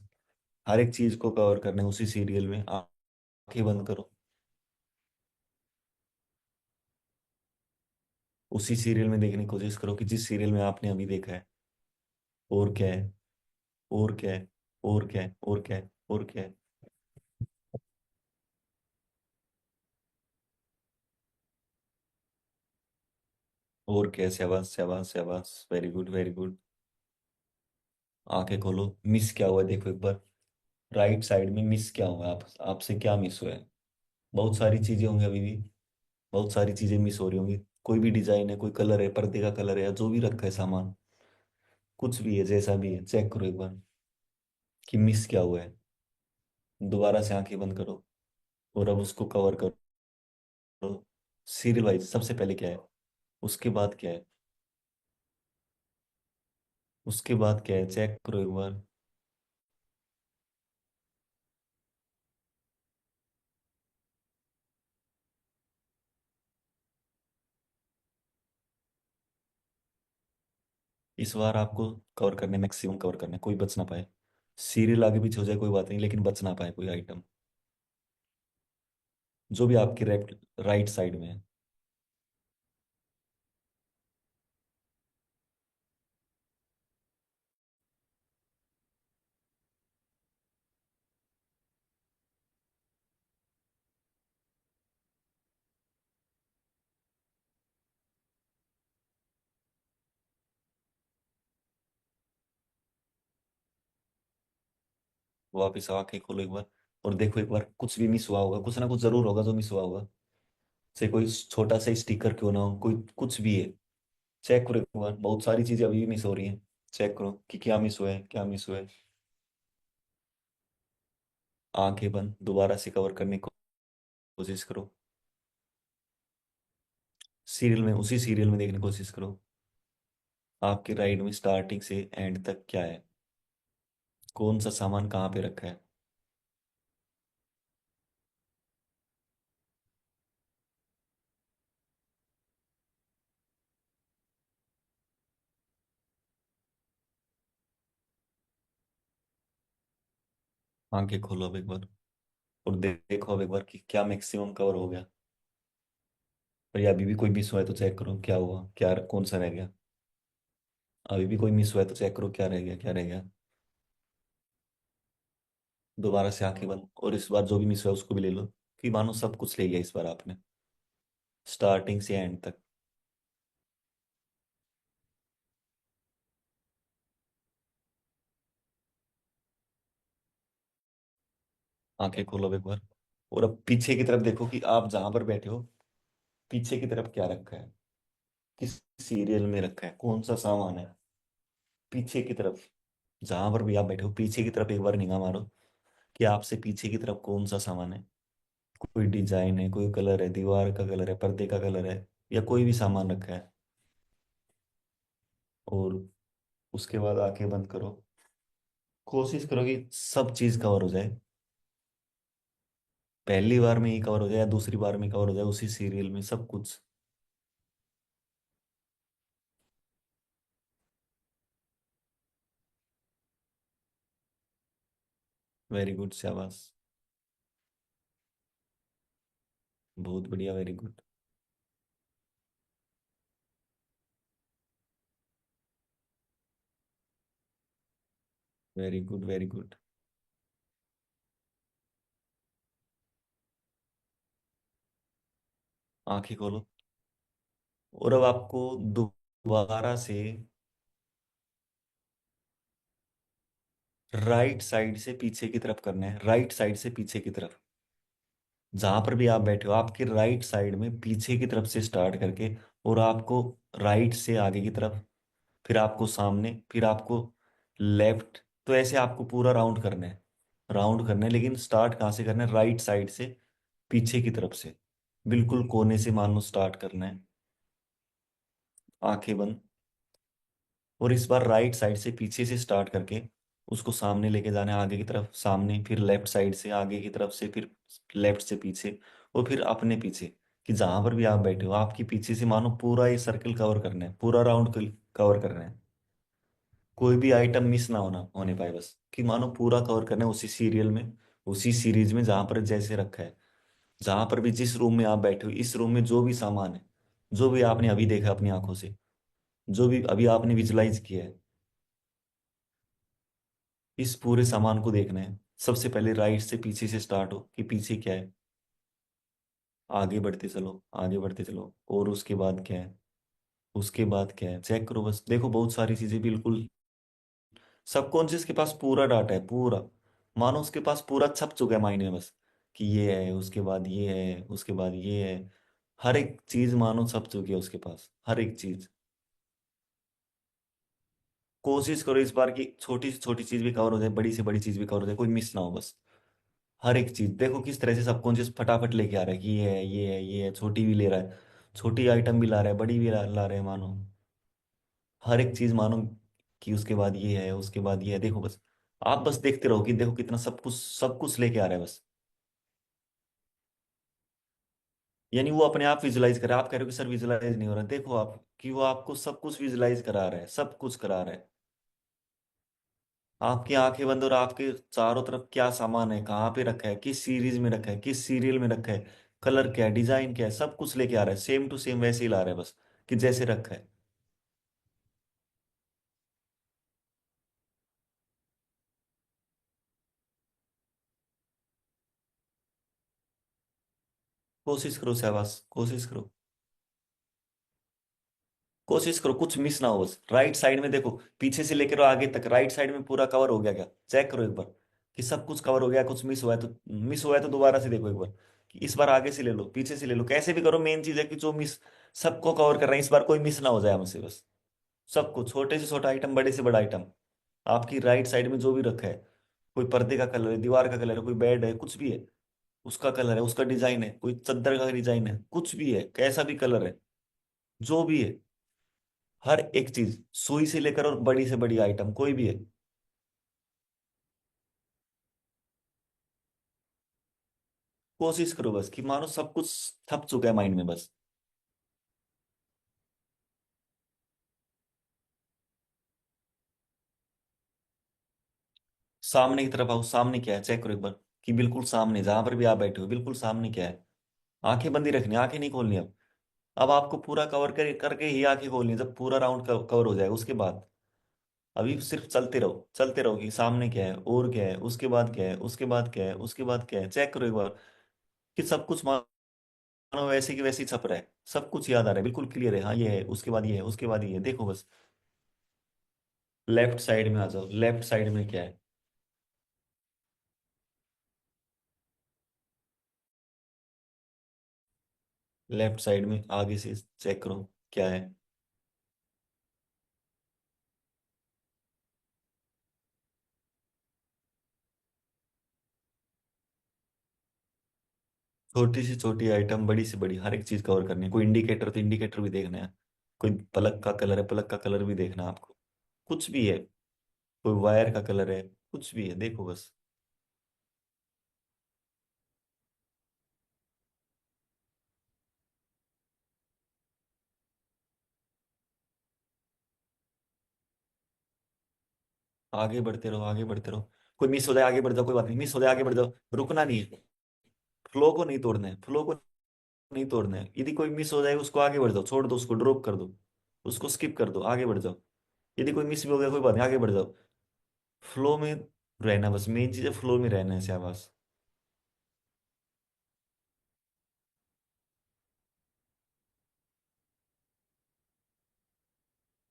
हर एक चीज को कवर करना है उसी सीरियल में। आंखें बंद करो, उसी सीरियल में देखने की कोशिश करो कि जिस सीरियल में आपने अभी देखा है। और क्या है, और क्या है, और क्या है, और क्या है, और क्या है, और क्या है, शाबाश शाबाश शाबाश, वेरी गुड वेरी गुड। आंखें खोलो, मिस क्या हुआ है देखो एक बार, राइट साइड में मिस क्या हुआ है, आप आपसे क्या मिस हुआ है। बहुत सारी चीजें होंगी अभी भी, बहुत सारी चीजें मिस हो रही होंगी। कोई भी डिजाइन है, कोई कलर है, पर्दे का कलर है, या जो भी रखा है सामान, कुछ भी है, जैसा भी है, चेक करो एक बार कि मिस क्या हुआ है। दोबारा से आंखें बंद करो और अब उसको कवर करो सीरियल वाइज। सबसे पहले क्या है, उसके बाद क्या है, उसके बाद क्या है, चेक करो एक बार। इस बार आपको कवर करने, मैक्सिमम कवर करने, कोई बच ना पाए। सीरियल आगे पीछे हो जाए कोई बात नहीं, लेकिन बच ना पाए कोई आइटम, जो भी आपके राइट साइड में है। वापिस आंखें खोलो एक बार और देखो एक बार, कुछ भी मिस हुआ होगा, कुछ ना कुछ जरूर होगा जो मिस हुआ होगा। से कोई छोटा सा स्टिकर क्यों ना हो, कोई कुछ भी है, चेक करो एक बार। बहुत सारी चीजें अभी भी मिस हो रही हैं, चेक करो कि क्या मिस हुआ है, क्या मिस हुआ है। आंखें बंद, दोबारा से कवर करने की कोशिश करो। सीरियल में, उसी सीरियल में देखने की कोशिश करो। आपके राइट में स्टार्टिंग से एंड तक क्या है, कौन सा सामान कहाँ पे रखा है। आंखें खोलो अब एक बार और देखो अब एक बार कि क्या मैक्सिमम कवर हो गया। और या अभी भी कोई मिस हुआ है तो चेक करो क्या हुआ, क्या कौन सा रह गया। अभी भी कोई मिस हुआ है तो चेक करो क्या रह गया, क्या रह गया। दोबारा से आंखें बंद और इस बार जो भी मिस हुआ है उसको भी ले लो, कि मानो सब कुछ ले लिया इस बार आपने, स्टार्टिंग से एंड तक। आंखें खोलो अब एक बार और अब पीछे की तरफ देखो कि आप जहां पर बैठे हो, पीछे की तरफ क्या रखा है, किस सीरियल में रखा है, कौन सा सामान है। पीछे की तरफ, जहां पर भी आप बैठे हो, पीछे की तरफ एक बार निगाह मारो कि आपसे पीछे की तरफ कौन सा सामान है। कोई डिजाइन है, कोई कलर है, दीवार का कलर है, पर्दे का कलर है, या कोई भी सामान रखा है। और उसके बाद आंखें बंद करो, कोशिश करो कि सब चीज कवर हो जाए, पहली बार में ही कवर हो जाए या दूसरी बार में कवर हो जाए, उसी सीरियल में सब कुछ। वेरी गुड, शाबाश। बहुत बढ़िया, very good. Very good, very good. आंखें खोलो। और अब आपको दोबारा से राइट साइड से पीछे की तरफ करना है, राइट साइड से पीछे की तरफ। जहां पर भी आप बैठे हो आपके राइट साइड में पीछे की तरफ से स्टार्ट करके, और आपको राइट से आगे की तरफ, फिर आपको सामने, फिर आपको लेफ्ट। तो ऐसे आपको पूरा राउंड करना है, राउंड करना है। लेकिन स्टार्ट कहाँ से करना है? राइट साइड से पीछे की तरफ से, बिल्कुल कोने से मान लो स्टार्ट करना है। आंखें बंद। और इस बार राइट साइड से पीछे से स्टार्ट करके उसको सामने लेके जाना है, आगे की तरफ, सामने, फिर लेफ्ट साइड से आगे की तरफ से, फिर लेफ्ट से पीछे, और फिर अपने पीछे। कि जहां पर भी आप बैठे हो आपके पीछे से मानो पूरा ये सर्कल कवर करना है, पूरा राउंड कवर करना है। कोई भी आइटम मिस ना होने पाए, बस कि मानो पूरा कवर करना है उसी सीरियल में, उसी सीरीज में जहां पर जैसे रखा है। जहां पर भी जिस रूम में आप बैठे हो, इस रूम में जो भी सामान है, जो भी आपने अभी देखा अपनी आंखों से, जो भी अभी आपने विजुलाइज किया है, इस पूरे सामान को देखना है। सबसे पहले राइट से पीछे से स्टार्ट हो कि पीछे क्या है, आगे बढ़ते चलो, आगे बढ़ते चलो। और उसके बाद क्या है, उसके बाद क्या है, चेक करो बस। देखो बहुत सारी चीजें बिल्कुल सबकॉन्शियस के पास पूरा डाटा है, पूरा। मानो उसके पास पूरा छप चुका है माइंड में, बस कि ये है, उसके बाद ये है, उसके बाद ये है। हर एक चीज मानो छप चुकी है उसके पास, हर एक चीज। कोशिश करो इस बार की छोटी से छोटी चीज भी कवर हो जाए, बड़ी से बड़ी चीज भी कवर हो जाए, कोई मिस ना हो बस। हर एक चीज देखो किस तरह से सबकॉन्शियस फटाफट लेके आ रहा है कि ये है, ये है, ये है। छोटी भी ले रहा है, छोटी आइटम भी ला रहा है, बड़ी भी ला रहे हैं मानो। हर एक चीज मानो कि उसके बाद ये है, उसके बाद ये है। देखो बस, आप बस देखते रहो कि देखो कितना सब कुछ लेके आ रहा है बस। यानी वो अपने आप विजुलाइज कर रहा है। आप कह रहे हो कि सर विजुलाइज नहीं हो रहा, देखो आप कि वो आपको सब कुछ विजुलाइज करा रहा है, सब कुछ करा रहा है। आपकी आंखें बंद, और आपके चारों तरफ क्या सामान है, कहाँ पे रखा है, किस सीरीज में रखा है, किस सीरियल में रखा है, कलर क्या है, डिजाइन क्या है, सब कुछ लेके आ रहा है। सेम टू सेम वैसे ही ला रहा है बस, कि जैसे रखा है। कोशिश करो शाबाश, कोशिश करो। कोशिश करो कुछ मिस ना हो बस। राइट साइड में देखो, पीछे से लेकर आगे तक राइट साइड में पूरा कवर हो गया क्या? चेक करो एक बार कि सब कुछ कवर हो गया। कुछ मिस हुआ है तो, मिस हुआ है तो दोबारा से देखो एक बार कि इस बार आगे से ले लो, पीछे से ले लो, कैसे भी करो। मेन चीज है कि जो मिस, सबको कवर कर रहे हैं इस बार, कोई मिस ना हो जाए हमसे बस। सबको, छोटे से छोटा आइटम, बड़े से बड़ा आइटम, आपकी राइट साइड में जो भी रखा है। कोई पर्दे का कलर है, दीवार का कलर है, कोई बेड है, कुछ भी है, उसका कलर है, उसका डिजाइन है, कोई चादर का डिजाइन है, कुछ भी है, कैसा भी कलर है, जो भी है, हर एक चीज, सुई से लेकर और बड़ी से बड़ी आइटम कोई भी है। कोशिश करो बस कि मानो सब कुछ थप चुका है माइंड में बस। सामने की तरफ आओ, सामने क्या है चेक करो एक बार कि बिल्कुल सामने, जहां पर भी आप बैठे हो बिल्कुल सामने क्या है। आंखें बंदी रखनी, आंखें नहीं खोलनी अब आपको पूरा कवर करके ही आंखें खोलनी है। जब पूरा राउंड कवर हो जाएगा उसके बाद, अभी सिर्फ चलते रहो कि सामने क्या है, और क्या है, उसके बाद क्या है, उसके बाद क्या है, उसके बाद क्या है। चेक करो एक बार कि सब कुछ मानो वैसे की वैसे ही छप रहा है, सब कुछ याद आ रहा है, बिल्कुल क्लियर है। हाँ ये है, उसके बाद ये है, उसके बाद ये है। देखो बस, लेफ्ट साइड में आ जाओ, लेफ्ट साइड में क्या है? लेफ्ट साइड में आगे से चेक करो क्या है। छोटी से छोटी आइटम, बड़ी से बड़ी, हर एक चीज कवर करनी है। कोई इंडिकेटर तो इंडिकेटर भी देखना है, कोई प्लग का कलर है, प्लग का कलर भी देखना है आपको। कुछ भी है, कोई वायर का कलर है, कुछ भी है, देखो बस। आगे बढ़ते रहो, आगे बढ़ते रहो। कोई मिस हो जाए आगे बढ़ जाओ, कोई बात नहीं, मिस हो जाए आगे बढ़ जाओ, रुकना नहीं है। फ्लो को नहीं तोड़ना है, फ्लो को नहीं तोड़ना है। यदि कोई मिस हो जाए उसको आगे बढ़ जाओ, छोड़ दो उसको, ड्रॉप कर दो, उसको स्किप कर दो, आगे बढ़ जाओ। यदि कोई मिस भी हो गया कोई बात नहीं, आगे बढ़ जाओ। फ्लो में रहना, बस मेन चीज है फ्लो में रहना है शाबाश।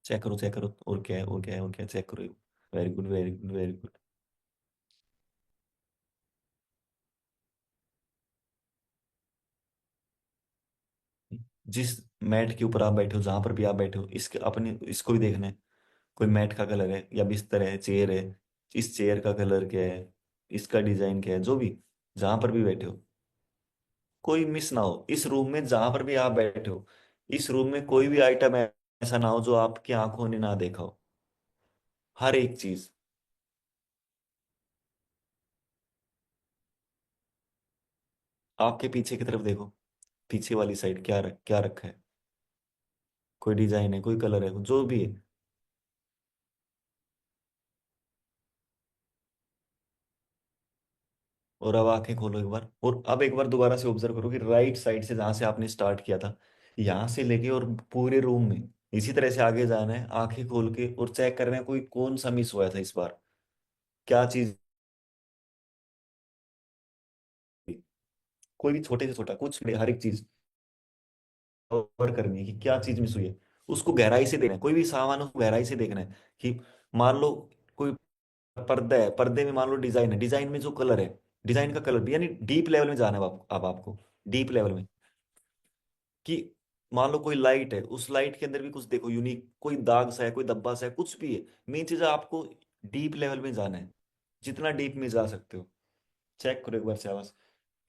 चेक करो चेक करो, और क्या है और क्या है और क्या है, चेक करो। Very good very good very good. जिस मैट के ऊपर आप बैठे हो, जहां पर भी आप बैठे हो, इसके अपने इसको भी देखना है। कोई मैट का कलर है या बिस्तर है, चेयर है, इस चेयर का कलर क्या है, इसका डिजाइन क्या है, जो भी, जहां पर भी बैठे हो, कोई मिस ना हो। इस रूम में जहां पर भी आप बैठे हो, इस रूम में कोई भी आइटम ऐसा ना हो जो आपकी आंखों ने ना देखा हो। हर एक चीज। आपके पीछे की तरफ देखो, पीछे वाली साइड क्या रखा है, कोई डिजाइन है, कोई कलर है, जो भी है। और अब आंखें खोलो एक बार, और अब एक बार दोबारा से ऑब्जर्व करो कि राइट साइड से जहां से आपने स्टार्ट किया था, यहां से लेके और पूरे रूम में इसी तरह से आगे जाना है, आंखें खोल के, और चेक करना है कोई कौन सा मिस हुआ था इस बार, क्या चीज, कोई भी छोटे से छोटा कुछ भी, हर एक चीज कवर करनी है कि क्या चीज मिस हुई है। उसको गहराई से देखना है, कोई भी सामान उसको गहराई से देखना है कि मान लो कोई पर्दा है, पर्दे में मान लो डिजाइन है, डिजाइन में जो कलर है, डिजाइन का कलर भी, यानी डीप लेवल में जाना है अब आपको, डीप लेवल में, कि मान लो कोई लाइट है, उस लाइट के अंदर भी कुछ देखो यूनिक, कोई दाग सा है, कोई धब्बा सा है, कुछ भी है। मेन चीज है आपको डीप लेवल में जाना है, जितना डीप में जा सकते हो। चेक करो एक बार से आवाज,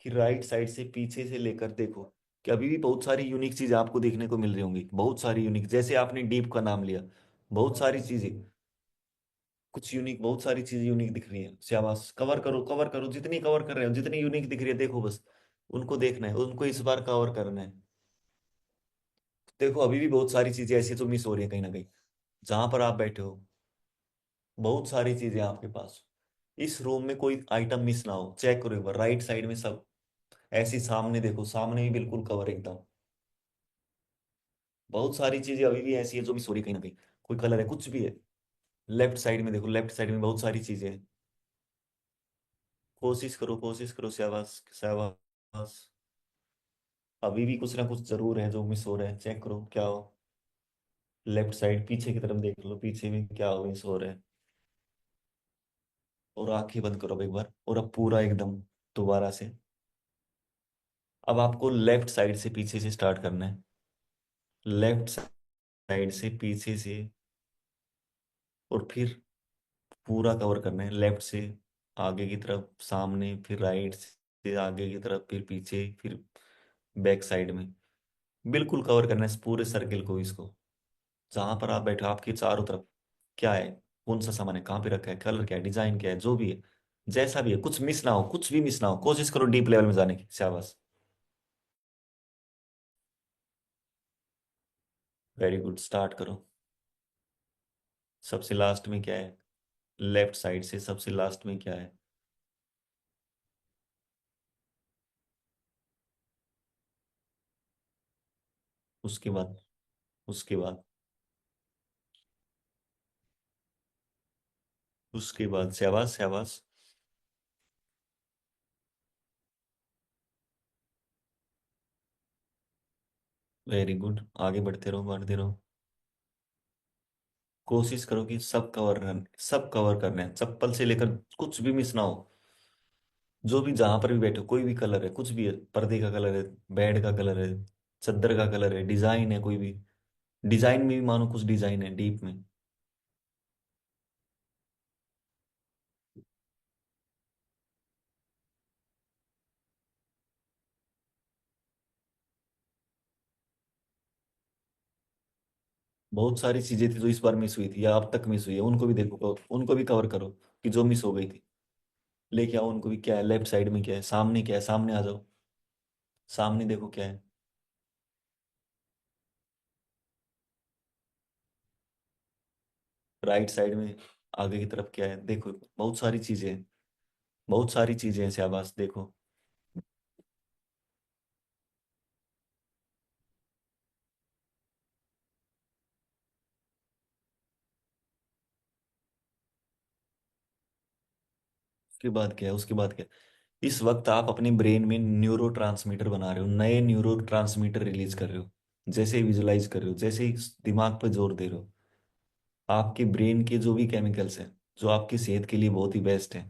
कि राइट साइड से पीछे से लेकर देखो, कि अभी भी बहुत सारी यूनिक चीजें आपको देखने को मिल रही होंगी, बहुत सारी यूनिक, जैसे आपने डीप का नाम लिया, बहुत सारी चीजें, कुछ यूनिक, बहुत सारी चीजें यूनिक दिख रही है। शाबाश, कवर करो, जितनी कवर कर रहे हो, जितनी यूनिक दिख रही है देखो बस, उनको देखना है, उनको इस बार कवर करना है। देखो अभी भी बहुत सारी चीजें ऐसी हैं जो मिस हो रही है कहीं ना कहीं, जहां पर आप बैठे हो, बहुत सारी चीजें हैं आपके पास। इस रूम में कोई आइटम मिस ना हो, चेक करो एक बार, राइट साइड में सब ऐसी, सामने देखो, सामने भी बिल्कुल कवर एकदम। बहुत सारी चीजें अभी भी ऐसी है जो मिस हो रही है कहीं ना कहीं, कोई कलर है, कुछ भी है। लेफ्ट साइड में देखो, लेफ्ट साइड में बहुत सारी चीजें हैं। कोशिश करो, शाबाश शाबाश। अभी भी कुछ ना कुछ जरूर है जो मिस हो रहा है, चेक करो क्या हो। लेफ्ट साइड पीछे की तरफ देख लो, पीछे में क्या हो मिस हो रहा है। और आंखें बंद करो अब एक बार, और अब पूरा एकदम दोबारा से। अब आपको लेफ्ट साइड से पीछे से स्टार्ट करना है, लेफ्ट साइड से पीछे से, और फिर पूरा कवर करना है, लेफ्ट से आगे की तरफ, सामने, फिर राइट से आगे की तरफ, फिर पीछे, फिर बैक साइड में, बिल्कुल कवर करना है इस पूरे सर्किल को, इसको। जहां पर आप बैठे हो, आपके चारों तरफ क्या है, कौन सा सामान है, कहाँ पे रखा है, कलर क्या है, डिजाइन क्या है, जो भी है, जैसा भी है, कुछ मिस ना हो, कुछ भी मिस ना हो। कोशिश करो डीप लेवल में जाने की, शाबाश। वेरी गुड, स्टार्ट करो। सबसे लास्ट में क्या है, लेफ्ट साइड से सबसे लास्ट में क्या है, उसके बाद, उसके बाद, उसके बाद, शाबाश शाबाश। वेरी गुड, आगे बढ़ते रहो, बढ़ते रहो। कोशिश करो कि सब कवर करना है, चप्पल से लेकर कुछ भी मिस ना हो। जो भी, जहां पर भी बैठो, कोई भी कलर है, कुछ भी है, पर्दे का कलर है, बेड का कलर है, चादर का कलर है, डिजाइन है, कोई भी डिजाइन में भी मानो कुछ डिजाइन है डीप में। बहुत सारी चीजें थी जो इस बार मिस हुई थी या अब तक मिस हुई है, उनको भी देखो, उनको भी कवर करो, कि जो मिस हो गई थी लेके आओ उनको भी। क्या है लेफ्ट साइड में, क्या है सामने, क्या है सामने आ जाओ, सामने देखो क्या है। राइट साइड में, आगे की तरफ क्या है देखो, बहुत सारी चीजें हैं, बहुत सारी चीजें हैं शाहबाज, देखो। उसके बाद क्या है, उसके बाद क्या है? इस वक्त आप अपने ब्रेन में न्यूरो ट्रांसमीटर बना रहे हो, नए न्यूरो ट्रांसमीटर रिलीज कर रहे हो, जैसे ही विजुलाइज कर रहे हो, जैसे ही दिमाग पर जोर दे रहे हो, आपके ब्रेन के जो भी केमिकल्स हैं, जो आपकी सेहत के लिए बहुत ही बेस्ट है,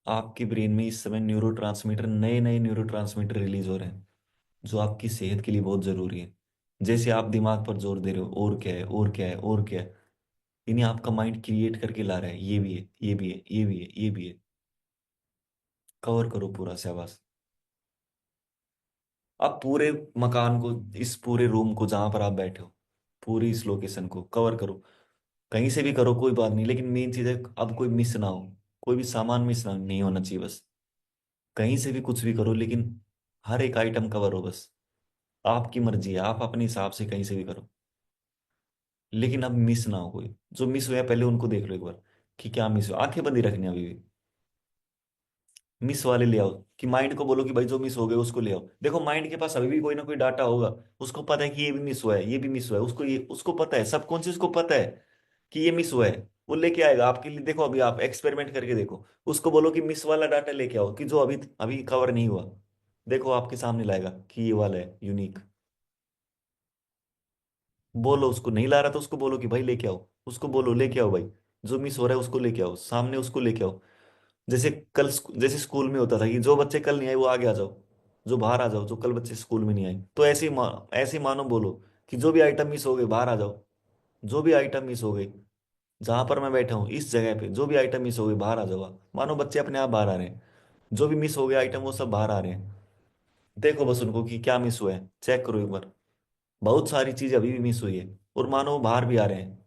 आपके ब्रेन में इस समय न्यूरो ट्रांसमीटर, नए नए न्यूरो ट्रांसमीटर रिलीज हो रहे हैं, जो आपकी सेहत के लिए बहुत जरूरी है। जैसे आप दिमाग पर जोर दे रहे हो, और क्या है, और क्या है, और क्या है, इन्हें आपका माइंड क्रिएट करके ला रहा है, ये भी है, ये भी है, ये भी है, ये भी है। कवर करो पूरा शाबाश। आप पूरे मकान को, इस पूरे रूम को जहां पर आप बैठे हो, पूरी इस लोकेशन को कवर करो। कहीं से भी करो, कोई बात नहीं, लेकिन मेन चीज है अब कोई मिस ना हो, कोई भी सामान मिस ना नहीं होना चाहिए बस। कहीं से भी कुछ भी करो, लेकिन हर एक आइटम कवर हो बस। आपकी मर्जी है, आप अपने हिसाब से कहीं से भी करो, लेकिन अब मिस ना हो कोई। जो मिस हुआ है पहले उनको देख लो एक बार, कि क्या मिस हुआ, आंखें बंदी रखनी है अभी भी। मिस वाले ले आओ, कि माइंड को बोलो कि भाई जो मिस हो गए उसको ले आओ। देखो माइंड के पास अभी भी कोई ना कोई डाटा होगा, उसको पता है कि ये भी मिस हुआ है, ये भी मिस हुआ है, उसको ये उसको पता है, सबकॉन्शियस को पता है कि ये मिस हुआ है। वो लेके आएगा आपके लिए। देखो अभी आप एक्सपेरिमेंट करके देखो, उसको बोलो कि मिस वाला डाटा लेके आओ, कि जो अभी अभी कवर नहीं हुआ, देखो आपके सामने लाएगा कि ये वाला है यूनिक। बोलो, उसको नहीं ला रहा तो उसको बोलो कि भाई लेके आओ, उसको बोलो लेके आओ भाई, जो मिस हो रहा है उसको लेके आओ, सामने उसको लेके आओ। जैसे कल जैसे स्कूल में होता था कि जो बच्चे कल नहीं आए वो आगे आ जाओ, जो बाहर आ जाओ, जो कल बच्चे स्कूल में नहीं आए, तो ऐसे ही मानो बोलो कि जो भी आइटम मिस हो गए बाहर आ जाओ, जो भी आइटम मिस हो गई, जहां पर मैं बैठा हूँ इस जगह पे जो भी आइटम मिस हो गई बाहर आ जाओ। मानो बच्चे अपने आप बाहर आ रहे हैं, जो भी मिस हो गया आइटम वो सब बाहर आ रहे हैं। देखो बस उनको कि क्या मिस हुआ है, चेक करो एक बार। बहुत सारी चीज अभी भी मिस हुई है, और मानो वो बाहर भी आ रहे हैं।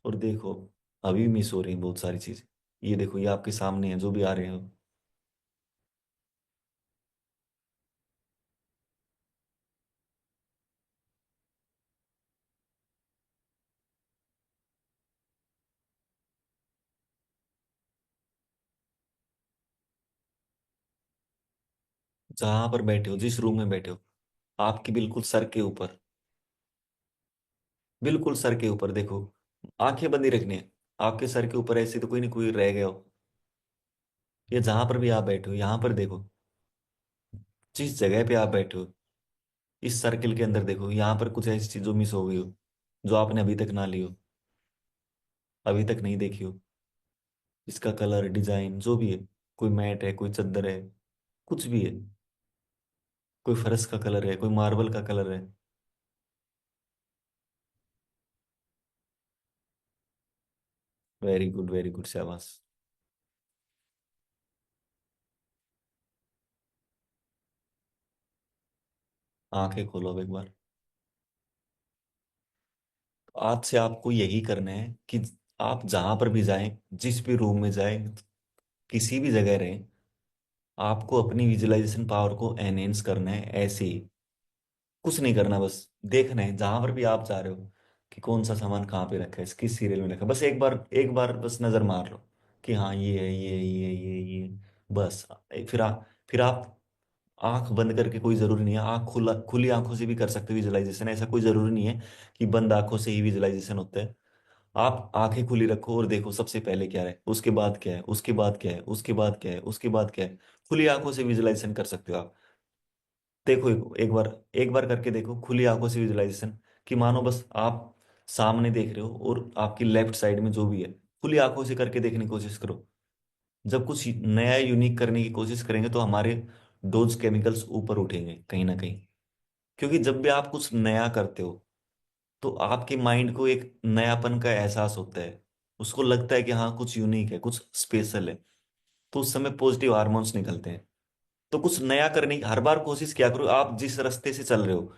और देखो अभी भी मिस हो रही है बहुत सारी चीजें। ये देखो ये आपके सामने है जो भी आ रहे हैं। जहां पर बैठे हो, जिस रूम में बैठे हो, आपके बिल्कुल सर के ऊपर, बिल्कुल सर के ऊपर देखो, आंखें बंदी रखनी है। आपके सर के ऊपर ऐसे तो कोई नहीं कोई रह गया हो, या जहां पर भी आप बैठे हो यहां पर देखो, जिस जगह पे आप बैठे हो इस सर्किल के अंदर देखो, यहाँ पर कुछ ऐसी चीजों मिस हो गई हो, जो आपने अभी तक ना ली हो, अभी तक नहीं देखी हो। इसका कलर डिजाइन जो भी है, कोई मैट है, कोई चादर है, कुछ भी है, कोई फर्श का कलर है, कोई मार्बल का कलर है। वेरी गुड शाबाश। आंखें खोलो अब एक बार। आज से आपको यही करना है कि आप जहां पर भी जाएं, जिस भी रूम में जाएं, किसी भी जगह रहें, आपको अपनी विजुअलाइजेशन पावर को एनहेंस करना है ऐसे ही। कुछ नहीं करना, बस देखना है जहां पर भी आप जा रहे हो कि कौन सा सामान कहाँ पे रखा है, किस सीरियल में रखा है। बस एक बार बस नजर मार लो कि हाँ ये है, ये बस। फिर फिर आप आंख बंद करके, कोई जरूरी नहीं है, आंख खुला खुली आंखों से भी कर सकते हो विजुअलाइजेशन, ऐसा कोई जरूरी नहीं है कि बंद आंखों से ही विजुअलाइजेशन होता है। आप आंखें खुली रखो और देखो सबसे पहले क्या है, उसके बाद क्या है, उसके बाद क्या है, उसके बाद क्या है, उसके बाद क्या है। खुली आंखों से विजुअलाइजेशन कर सकते हो आप। देखो एक बार करके देखो खुली आंखों से विजुअलाइजेशन, कि मानो बस आप सामने देख रहे हो और आपकी लेफ्ट साइड में जो भी है, खुली आंखों से करके देखने की कोशिश करो। जब कुछ नया यूनिक करने की कोशिश करेंगे तो हमारे डोज केमिकल्स ऊपर उठेंगे कहीं ना कहीं। क्योंकि जब भी आप कुछ नया करते हो तो आपके माइंड को एक नयापन का एहसास होता है, उसको लगता है कि हाँ कुछ यूनिक है, कुछ स्पेशल है, तो उस समय पॉजिटिव हार्मोन्स निकलते हैं। तो कुछ नया करने की हर बार कोशिश क्या करो, आप जिस रास्ते से चल रहे हो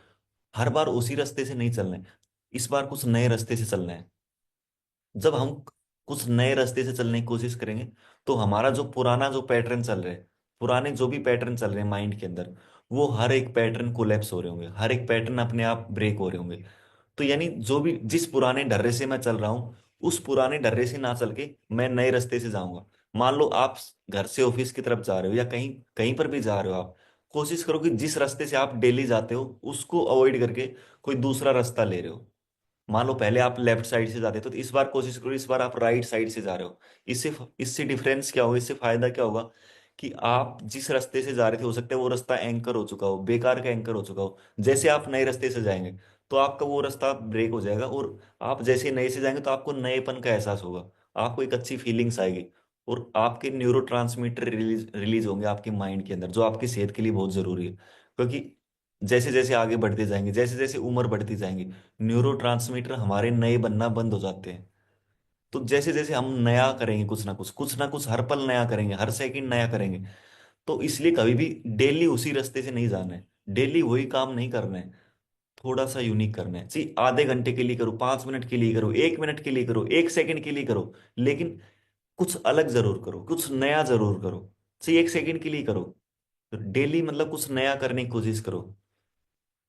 हर बार उसी रास्ते से नहीं चलना है, इस बार कुछ नए रास्ते से चलना है। जब हम कुछ नए रास्ते से चलने की कोशिश करेंगे तो हमारा जो पुराना जो पैटर्न चल रहे हैं, पुराने जो भी पैटर्न चल रहे हैं माइंड के अंदर, वो हर एक पैटर्न कोलैप्स हो रहे होंगे, हर एक पैटर्न अपने आप ब्रेक हो रहे होंगे। तो यानी जो भी जिस पुराने ढर्रे से मैं चल रहा हूँ, उस पुराने ढर्रे से ना चल के मैं नए रास्ते से जाऊंगा। मान लो आप घर से ऑफिस की तरफ जा रहे हो या कहीं कहीं पर भी जा रहे हो, आप कोशिश करो कि जिस रास्ते से आप डेली जाते हो उसको अवॉइड करके कोई दूसरा रास्ता ले रहे हो। मान लो पहले आप लेफ्ट साइड से जाते थे, तो इस बार कोशिश करो इस बार आप राइट साइड से जा रहे हो। इससे इससे डिफरेंस क्या होगा, इससे फायदा क्या होगा कि आप जिस रास्ते से जा रहे थे, हो सकता है वो रास्ता एंकर हो चुका हो, बेकार का एंकर हो चुका हो। जैसे आप नए रास्ते से जाएंगे तो आपका वो रास्ता ब्रेक हो जाएगा, और आप जैसे नए से जाएंगे तो आपको नएपन का एहसास होगा, आपको एक अच्छी फीलिंग्स आएगी, और आपके न्यूरो ट्रांसमीटर रिलीज रिलीज होंगे आपके माइंड के अंदर, जो आपकी सेहत के लिए बहुत जरूरी है। क्योंकि जैसे जैसे आगे बढ़ते जाएंगे, जैसे जैसे उम्र बढ़ती जाएंगी, न्यूरो ट्रांसमीटर हमारे नए बनना बंद हो जाते हैं। तो जैसे जैसे हम नया करेंगे, कुछ ना कुछ हर पल नया करेंगे, हर सेकंड नया करेंगे। तो इसलिए कभी भी डेली उसी रास्ते से नहीं जाना है, डेली वही काम नहीं करना है, थोड़ा सा यूनिक करना है। सी आधे घंटे के लिए करो, 5 मिनट के लिए करो, 1 मिनट के लिए करो, 1 सेकंड के लिए करो, लेकिन कुछ अलग जरूर करो, कुछ नया जरूर करो। सी 1 सेकंड के लिए करो, डेली मतलब कुछ नया करने की कोशिश करो।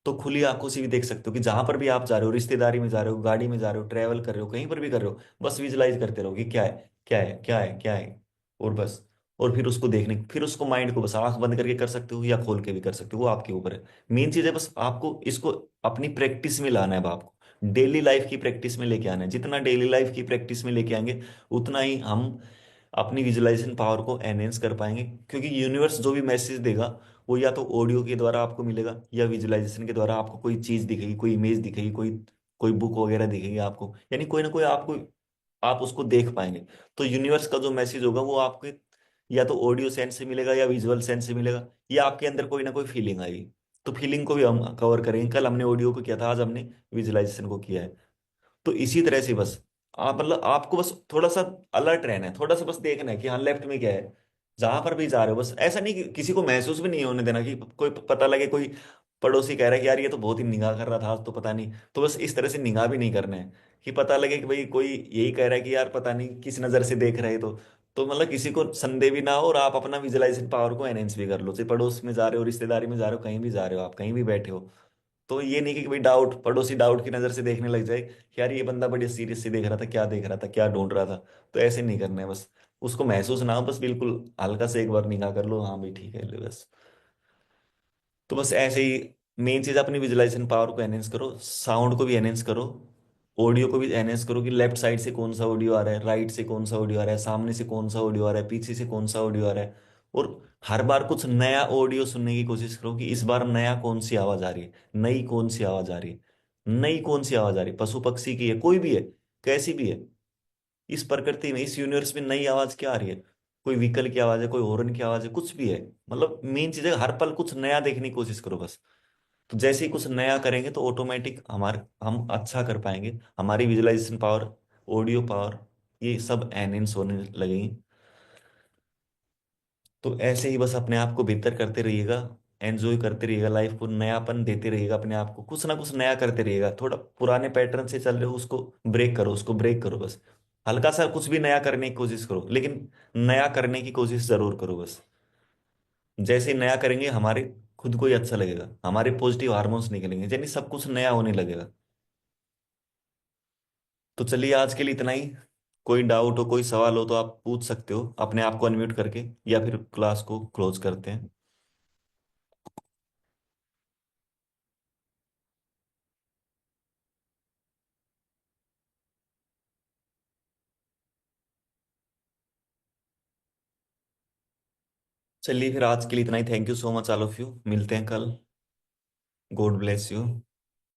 तो खुली आंखों से भी देख सकते हो कि जहां पर भी आप जा रहे हो, रिश्तेदारी में जा रहे हो, गाड़ी में जा रहे हो, ट्रैवल कर रहे हो, कहीं पर भी कर रहे हो, बस विजुलाइज करते रहो कि क्या है, क्या है, क्या है, क्या है, और बस। और फिर उसको देखने, फिर उसको माइंड को बस आंख बंद करके कर सकते हो या खोल के भी कर सकते हो, वो आपके ऊपर है। मेन चीज है बस आपको इसको अपनी प्रैक्टिस में लाना है, अब आपको डेली लाइफ की प्रैक्टिस में लेके आना है। जितना डेली लाइफ की प्रैक्टिस में लेके आएंगे, उतना ही हम अपनी विजुअलाइजेशन पावर को एनहेंस कर पाएंगे। क्योंकि यूनिवर्स जो भी मैसेज देगा, वो या तो ऑडियो के द्वारा आपको मिलेगा, या विजुअलाइजेशन के द्वारा आपको कोई चीज दिखेगी, कोई इमेज दिखेगी, कोई कोई बुक वगैरह दिखेगी आपको, यानी कोई ना कोई आपको, आप उसको देख पाएंगे। तो यूनिवर्स का जो मैसेज होगा वो आपके या तो ऑडियो सेंस से मिलेगा या विजुअल सेंस से मिलेगा, या आपके अंदर कोई ना कोई फीलिंग आएगी। तो फीलिंग को भी हम कवर करेंगे, कल हमने ऑडियो को किया था, आज हमने विजुअलाइजेशन को किया है। तो इसी तरह से बस आप मतलब आपको बस थोड़ा सा अलर्ट रहना है, थोड़ा सा बस देखना है कि हाँ लेफ्ट में क्या है। जहां पर भी जा रहे हो बस ऐसा नहीं कि किसी को महसूस भी नहीं होने देना कि कोई पता लगे कोई पड़ोसी कह रहा है कि यार ये तो बहुत ही निगाह कर रहा था आज, तो पता नहीं। तो बस इस तरह से निगाह भी नहीं करना है कि पता लगे कि भाई कोई यही कह रहा है कि यार पता नहीं किस नजर से देख रहे हैं। तो मतलब किसी को संदेह भी ना हो, और आप अपना विजुअलाइजेशन पावर को एनहेंस भी कर लो। चाहे पड़ोस में जा रहे हो, रिश्तेदारी में जा रहे हो, कहीं भी जा रहे हो, आप कहीं भी बैठे हो, तो ये नहीं कि भाई डाउट, पड़ोसी डाउट की नजर से देखने लग जाए कि यार ये बंदा बड़ी सीरियस से देख रहा था, क्या देख रहा था, क्या ढूंढ रहा था। तो ऐसे नहीं करना है, बस उसको महसूस ना हो, बस बिल्कुल हल्का से एक बार निगाह कर लो, हाँ भाई ठीक है, ले बस। तो बस ऐसे ही मेन चीज अपनी विजुअलाइजेशन पावर को एनहेंस करो, साउंड को भी एनहेंस करो, ऑडियो को भी एनहेंस करो कि लेफ्ट साइड से कौन सा ऑडियो आ रहा है, राइट से कौन सा ऑडियो आ रहा है, सामने से कौन सा ऑडियो आ रहा है, पीछे से कौन सा ऑडियो आ रहा है। और हर बार कुछ नया ऑडियो सुनने की कोशिश करो कि इस बार नया कौन सी आवाज आ रही है, नई कौन सी आवाज आ रही है, नई कौन सी आवाज आ रही है, पशु पक्षी की है, कोई भी है, कैसी भी है, इस प्रकृति में, इस यूनिवर्स में नई आवाज क्या आ रही है। कोई व्हीकल की आवाज है, कोई हॉर्न की आवाज है, कुछ भी है। मतलब मेन चीज है हर पल कुछ नया देखने की कोशिश करो बस। तो जैसे ही कुछ नया करेंगे तो ऑटोमेटिक हमारे हम अच्छा कर पाएंगे, हमारी विजुअलाइजेशन पावर, ऑडियो पावर, ये सब एनहेंस होने लगेंगी। तो ऐसे ही बस अपने आप को बेहतर करते रहिएगा, एंजॉय करते रहिएगा, लाइफ को नयापन देते रहिएगा, अपने आप को कुछ ना कुछ नया करते रहिएगा। थोड़ा पुराने पैटर्न से चल रहे हो उसको ब्रेक करो, उसको ब्रेक करो बस। हल्का सा कुछ भी नया करने की कोशिश करो, लेकिन नया करने की कोशिश जरूर करो बस। जैसे ही नया करेंगे हमारे खुद को ही अच्छा लगेगा, हमारे पॉजिटिव हार्मोन्स निकलेंगे, यानी सब कुछ नया होने लगेगा। तो चलिए आज के लिए इतना ही। कोई डाउट हो, कोई सवाल हो तो आप पूछ सकते हो अपने आप को अनम्यूट करके, या फिर क्लास को क्लोज करते हैं। चलिए फिर आज के लिए इतना ही। Thank you so much all of you, मिलते हैं कल। God bless you.